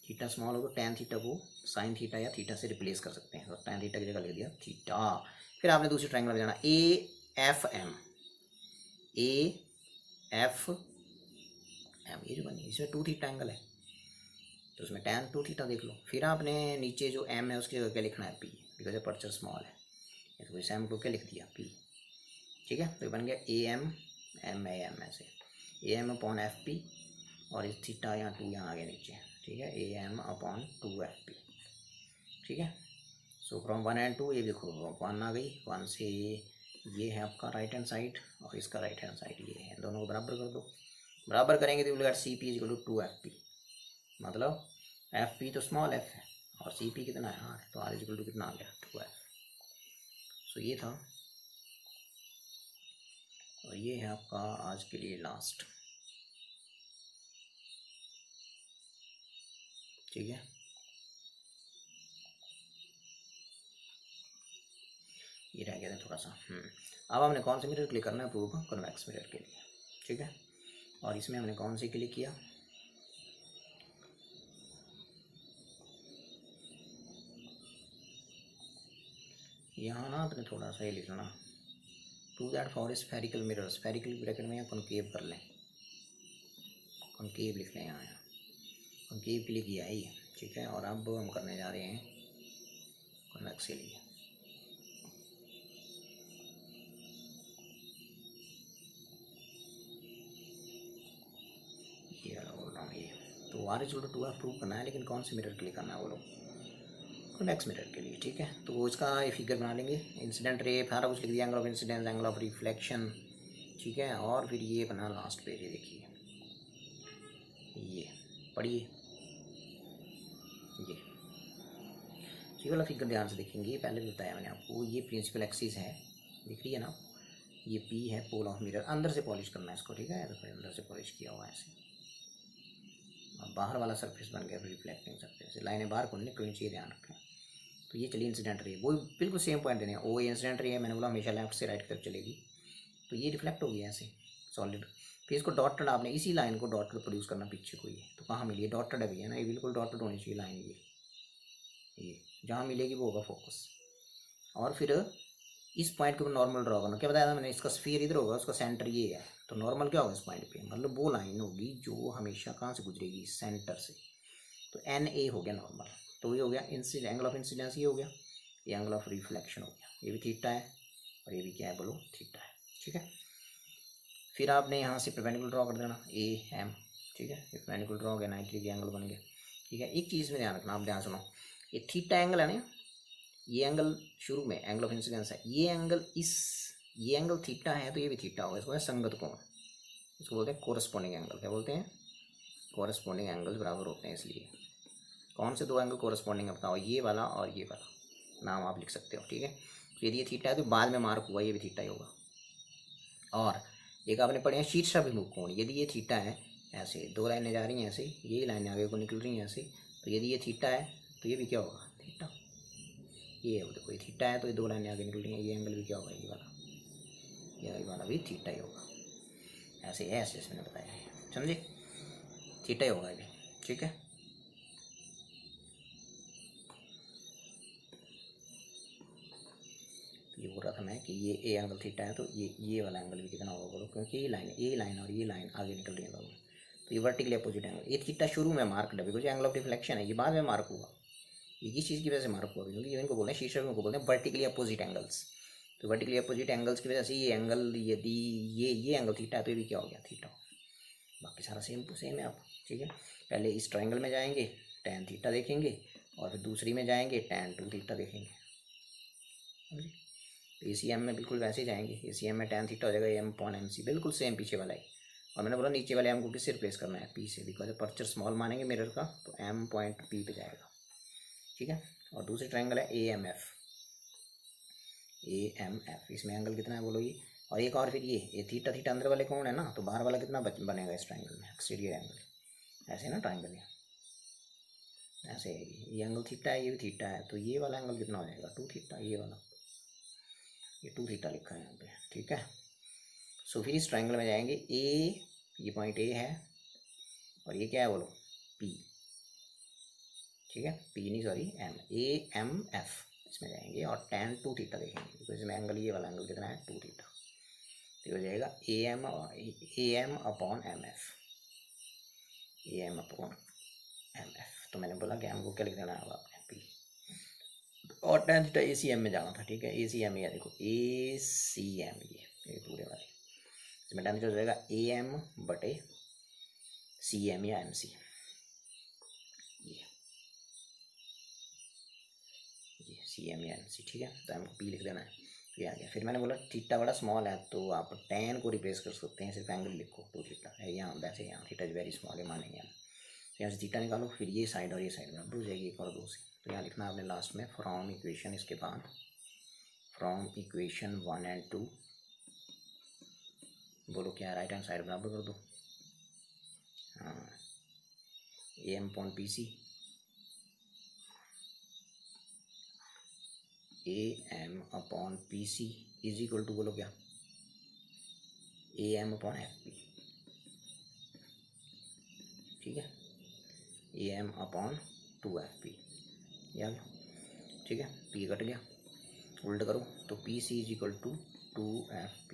थीटा स्मॉल हो तो टैन थीटा को साइन थीटा या थीटा से रिप्लेस कर सकते हैं, तो टैन थीटा की जगह लिख दिया थीटा। फिर आपने दूसरी ट्रायंगल में जाना, A F M, A F M, ये जो बनी इसमें 2 थीटा एंगल है तो उसमें टैन 2 थीटा देख लो। फिर आपने नीचे जो एम है उसकी जगह क्या लिखना है, पी, बिकॉज अपर्चर स्मॉल है, तो इस एम को क्या लिख दिया, पी, ठीक है। तो बन गया A M, M A M ऐसे, A M upon F P, और इस थीटा यहाँ 2 यहाँ आ गया नीचे, ठीक है, A M upon 2 F P, ठीक है। सो फ्रॉम 1 एंड 2 ये देखो 1 आ गई, 1 से ये है आपका राइट हैंड साइड और इसका राइट हैंड साइड ये है, दोनों को बराबर कर दो, बराबर करेंगे तो will get C P equal to 2 F P, मतलब एफ पी तो स्मॉल एफ है और सी पी कितना है, आर, तो आर इक्वल टू कितना आ गया, 2 एफ। सो ये था, और ये है आपका आज के लिए लास्ट, ठीक है। ये रह गया था थोड़ा सा। अब हमने कौन से मिरर क्लिक करना है, प्रूव कन्वेक्स मिरर के लिए, ठीक है। और इसमें हमने कौन से क्लिक किया, यहाँ ना आपने थोड़ा सा ये लिख लेना, prove that for spherical mirror, spherical bracket में कॉनकेव कर लें, कॉनकेव लिख लें, यहाँ कॉनकेव के लिए किया है ये, ठीक है। और अब हम करने जा रहे हैं कन्वेक्स के लिए, ये वाला बोल रहा हूँ ये, तो R equal to 2 F prove करना है, लेकिन कौन से मिरर के लिए करना है बोलो, कन्वेक्स मिरर के लिए, ठीक है। तो वो इसका ये फिगर बना लेंगे, इंसिडेंट रे सारा कुछ लिख दिया, angle of incidence, angle of reflection, ठीक है। और फिर ये बना लास्ट पेज, ये देखिए, ये पढ़िए, ये वाला फिगर ध्यान से देखेंगे, पहले भी बताया मैंने आपको, ये प्रिंसिपल एक्सिस है, दिख रही है ना, ये पी है, पोल ऑफ मिरर, अंदर से पॉलिश करना है इसको, ठीक है, तो फिर अंदर से पॉलिश किया हुआ है ऐसे, और बाहर वाला सरफेस बन गया रिफ्लेक्टिंग सरफेस, लाइनें बाहर को नहीं निकलनी चाहिए, ध्यान रखें। तो ये चलिए इंसिडेंट रे, वो बिल्कुल सेम पॉइंट देने हैं, ओ इंसिडेंट रे है, मैंने बोला हमेशा लेफ्ट से राइट की तरफ चलेगी, तो ये रिफ्लेक्ट हो गया ऐसे सॉलिड। फिर इसको डॉटेड, आपने इसी लाइन को डॉटेड प्रोड्यूस करना पीछे को, ये तो कहाँ मिली है, डॉटेड है भैया ना, ये बिल्कुल डॉटेड होनी चाहिए लाइन, ये जहाँ मिलेगी वो होगा फोकस। और फिर इस पॉइंट के ऊपर नॉर्मल ड्रॉ करना, क्या बताया था मैंने, इसका स्फीयर इधर होगा, उसका सेंटर ये है, तो नॉर्मल क्या होगा इस पॉइंट पे, मतलब वो लाइन होगी जो हमेशा कहाँ से गुजरेगी, सेंटर से, तो एन ए हो गया नॉर्मल, तो ये हो गया इंसिडेंट, एंगल ऑफ इंसिडेंस ये हो गया, ये एंगल ऑफ रिफ्लेक्शन हो गया, ये भी थीटा है और ये भी क्या है बोलो, थीटा है, ठीक है। फिर आपने यहाँ से परपेंडिकुलर ड्रॉ कर देना, ए एम, ठीक है, परपेंडिकुलर ड्रॉ हो गया, 90 डिग्री एंगल बन गया, ठीक है। एक चीज़ में ध्यान रखना, आप ध्यान सुनो, ये थीटा एंगल है ना, ये एंगल शुरू में एंगल ऑफ इंसिडेंस है, ये एंगल ये एंगल थीटा है तो ये भी थीटा होगा, इसको है संगत कोण, इसको बोलते हैं कोरस्पॉन्डिंग एंगल, क्या बोलते हैं, कोरस्पॉन्डिंग एंगल्स बराबर होते हैं, इसलिए कौन से 2 एंगल कोरस्पॉन्डिंग है बताओ, ये वाला और ये वाला, नाम आप लिख सकते हो, ठीक है। तो यदि ये थीटा है तो बाद में मार्क हुआ ये भी थीटा ही होगा। और एक आपने पढ़े हैं शीर्षाभिमुख कोण, यदि ये थीटा है, ऐसे 2 लाइनें जा रही हैं ऐसे, ये लाइनें आगे को निकल रही हैं ऐसे, तो यदि ये थीटा है तो ये भी क्या होगा, थीटा, ये है देखो, ये थीटा है तो ये 2 लाइनें आगे निकल रही हैं, ये एंगल भी क्या होगा, ये वाला भी थीटा ही होगा, ऐसे है, ऐसे मैंने बताया है, समझे, थीटा ही होगा ये, ठीक है। ये बोल रहा था मैं कि ये ए एंगल थीटा है तो ये वाला एंगल भी कितना होगा बोलो, क्योंकि ये लाइन और ये लाइन आगे निकल रही है दोनों, तो ये वर्टिकली अपोजिट एंगल, ये थीटा शुरू में मार्क है बिकॉज एंगल ऑफ रिफ्लेक्शन है, ये बाद में मार्क हुआ, ये किस चीज़ की वजह से मार्क हुआ, क्योंकि इनको बोलते हैं शीर्षक को बोलते हैं वर्टिकली अपोजिट एंगल्स, तो वर्टिकली अपोजिट एंगल्स की वजह से ये एंगल, यदि ये एंगल थीटा है तो ये भी क्या हो गया, थीटा। बाकी सारा सेम टू सेम है आप, ठीक है। पहले इस ट्रायंगल में जाएंगे, टैन थीटा देखेंगे, और फिर दूसरी में जाएंगे tan 2 थीटा देखेंगे। ACM में बिल्कुल वैसे ही जाएंगे, ACM में tan थीटा हो जाएगा m/mc, बिल्कुल सेम पीछे वाला ही। और मैंने बोला नीचे वाले m को किससे रिप्लेस करना है, p से, बिकॉज अपर्चर स्मॉल मानेंगे मिरर का, तो m पॉइंट p पे जाएगा। ठीक है। और दूसरी ट्रायंगल है AMF, इसमें एंगल कितना है बोलो ये। और एक और फिर ये थीटा थीटा अंदर वाले कौन है ना, तो बाहर वाला कितना बनेगा इस ट्रायंगल में, एक्सटीरियर एंगल। ऐसे ना ट्रायंगल ऐसे है, ये एंगल थीटा है, ये भी थीटा है, तो ये वाला एंगल कितना हो जाएगा 2 थीटा, ये वाला, ये 2 थीटा लिखा है यहाँ पे। ठीक है। सो फिर इस ट्रायंगल में जाएंगे ये पॉइंट A है, और ये क्या है बोलो P। ठीक है, P नहीं सॉरी M, AMF इसमें जाएंगे और tan 2 थीटा देखेंगे, तो इसमें एंगल ये वाला एंगल कितना है 2 थीटा, तो हो जाएगा AM अपॉन MF। तो मैंने बोला कि हमको क्या लिख देना होगा आपने P, और tan थीटा ACM में जाना था। ठीक है, ACM ये देखो ACM, ये पूरे वाले, इसमें tan थीटा हो जाएगा AM/CM या MC, ये CM या MC। ठीक है, तो हमको P लिख देना है, ये आ गया। फिर मैंने बोला थीटा बड़ा स्मॉल है, तो आप tan को रिप्लेस कर सकते हैं, सिर्फ एंगल लिखो 2 थीटा है यहाँ, वैसे यहाँ थीटा इज वेरी स्मॉल है मानेंगे हम। तो यहाँ से थीटा निकालो, फिर ये साइड और ये साइड बराबर हो जाएगी 1 और 2 से। तो यहाँ लिखना है आपने लास्ट में फ्रॉम इक्वेशन, इसके बाद फ्रॉम इक्वेशन 1 और 2 बोलो क्या राइट हैंड साइड बराबर कर दो, हाँ, AM/PC AM/PC is equal to बोलो क्या AM/FP। ठीक है, AM/2FP या, ठीक है, P कट गया, उल्ट करो तो PC is equal to 2FP।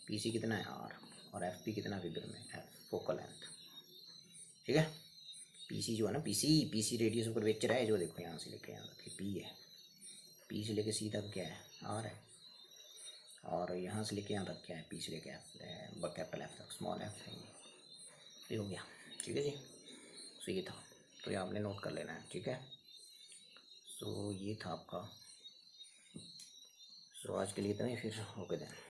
PC कितना है R, और FP कितना फिगर में F, फोकल लेंथ। ठीक है, PC जो है ना, PC रेडियस ऊपर वेक्टर है, जो देखो यहाँ से लेके यहाँ तक P है, P से लेके C तक क्या है R है, और यहाँ से लेके यहाँ तक क्या है P से लेके कैपिटल F तक स्मॉल f है, ये हो गया। ठीक है जी, सो ये था, तो ये आपने नोट कर लेना है। ठीक है, सो ये था आपका, सो आज के लिए इतना ही, फिर ओके देन।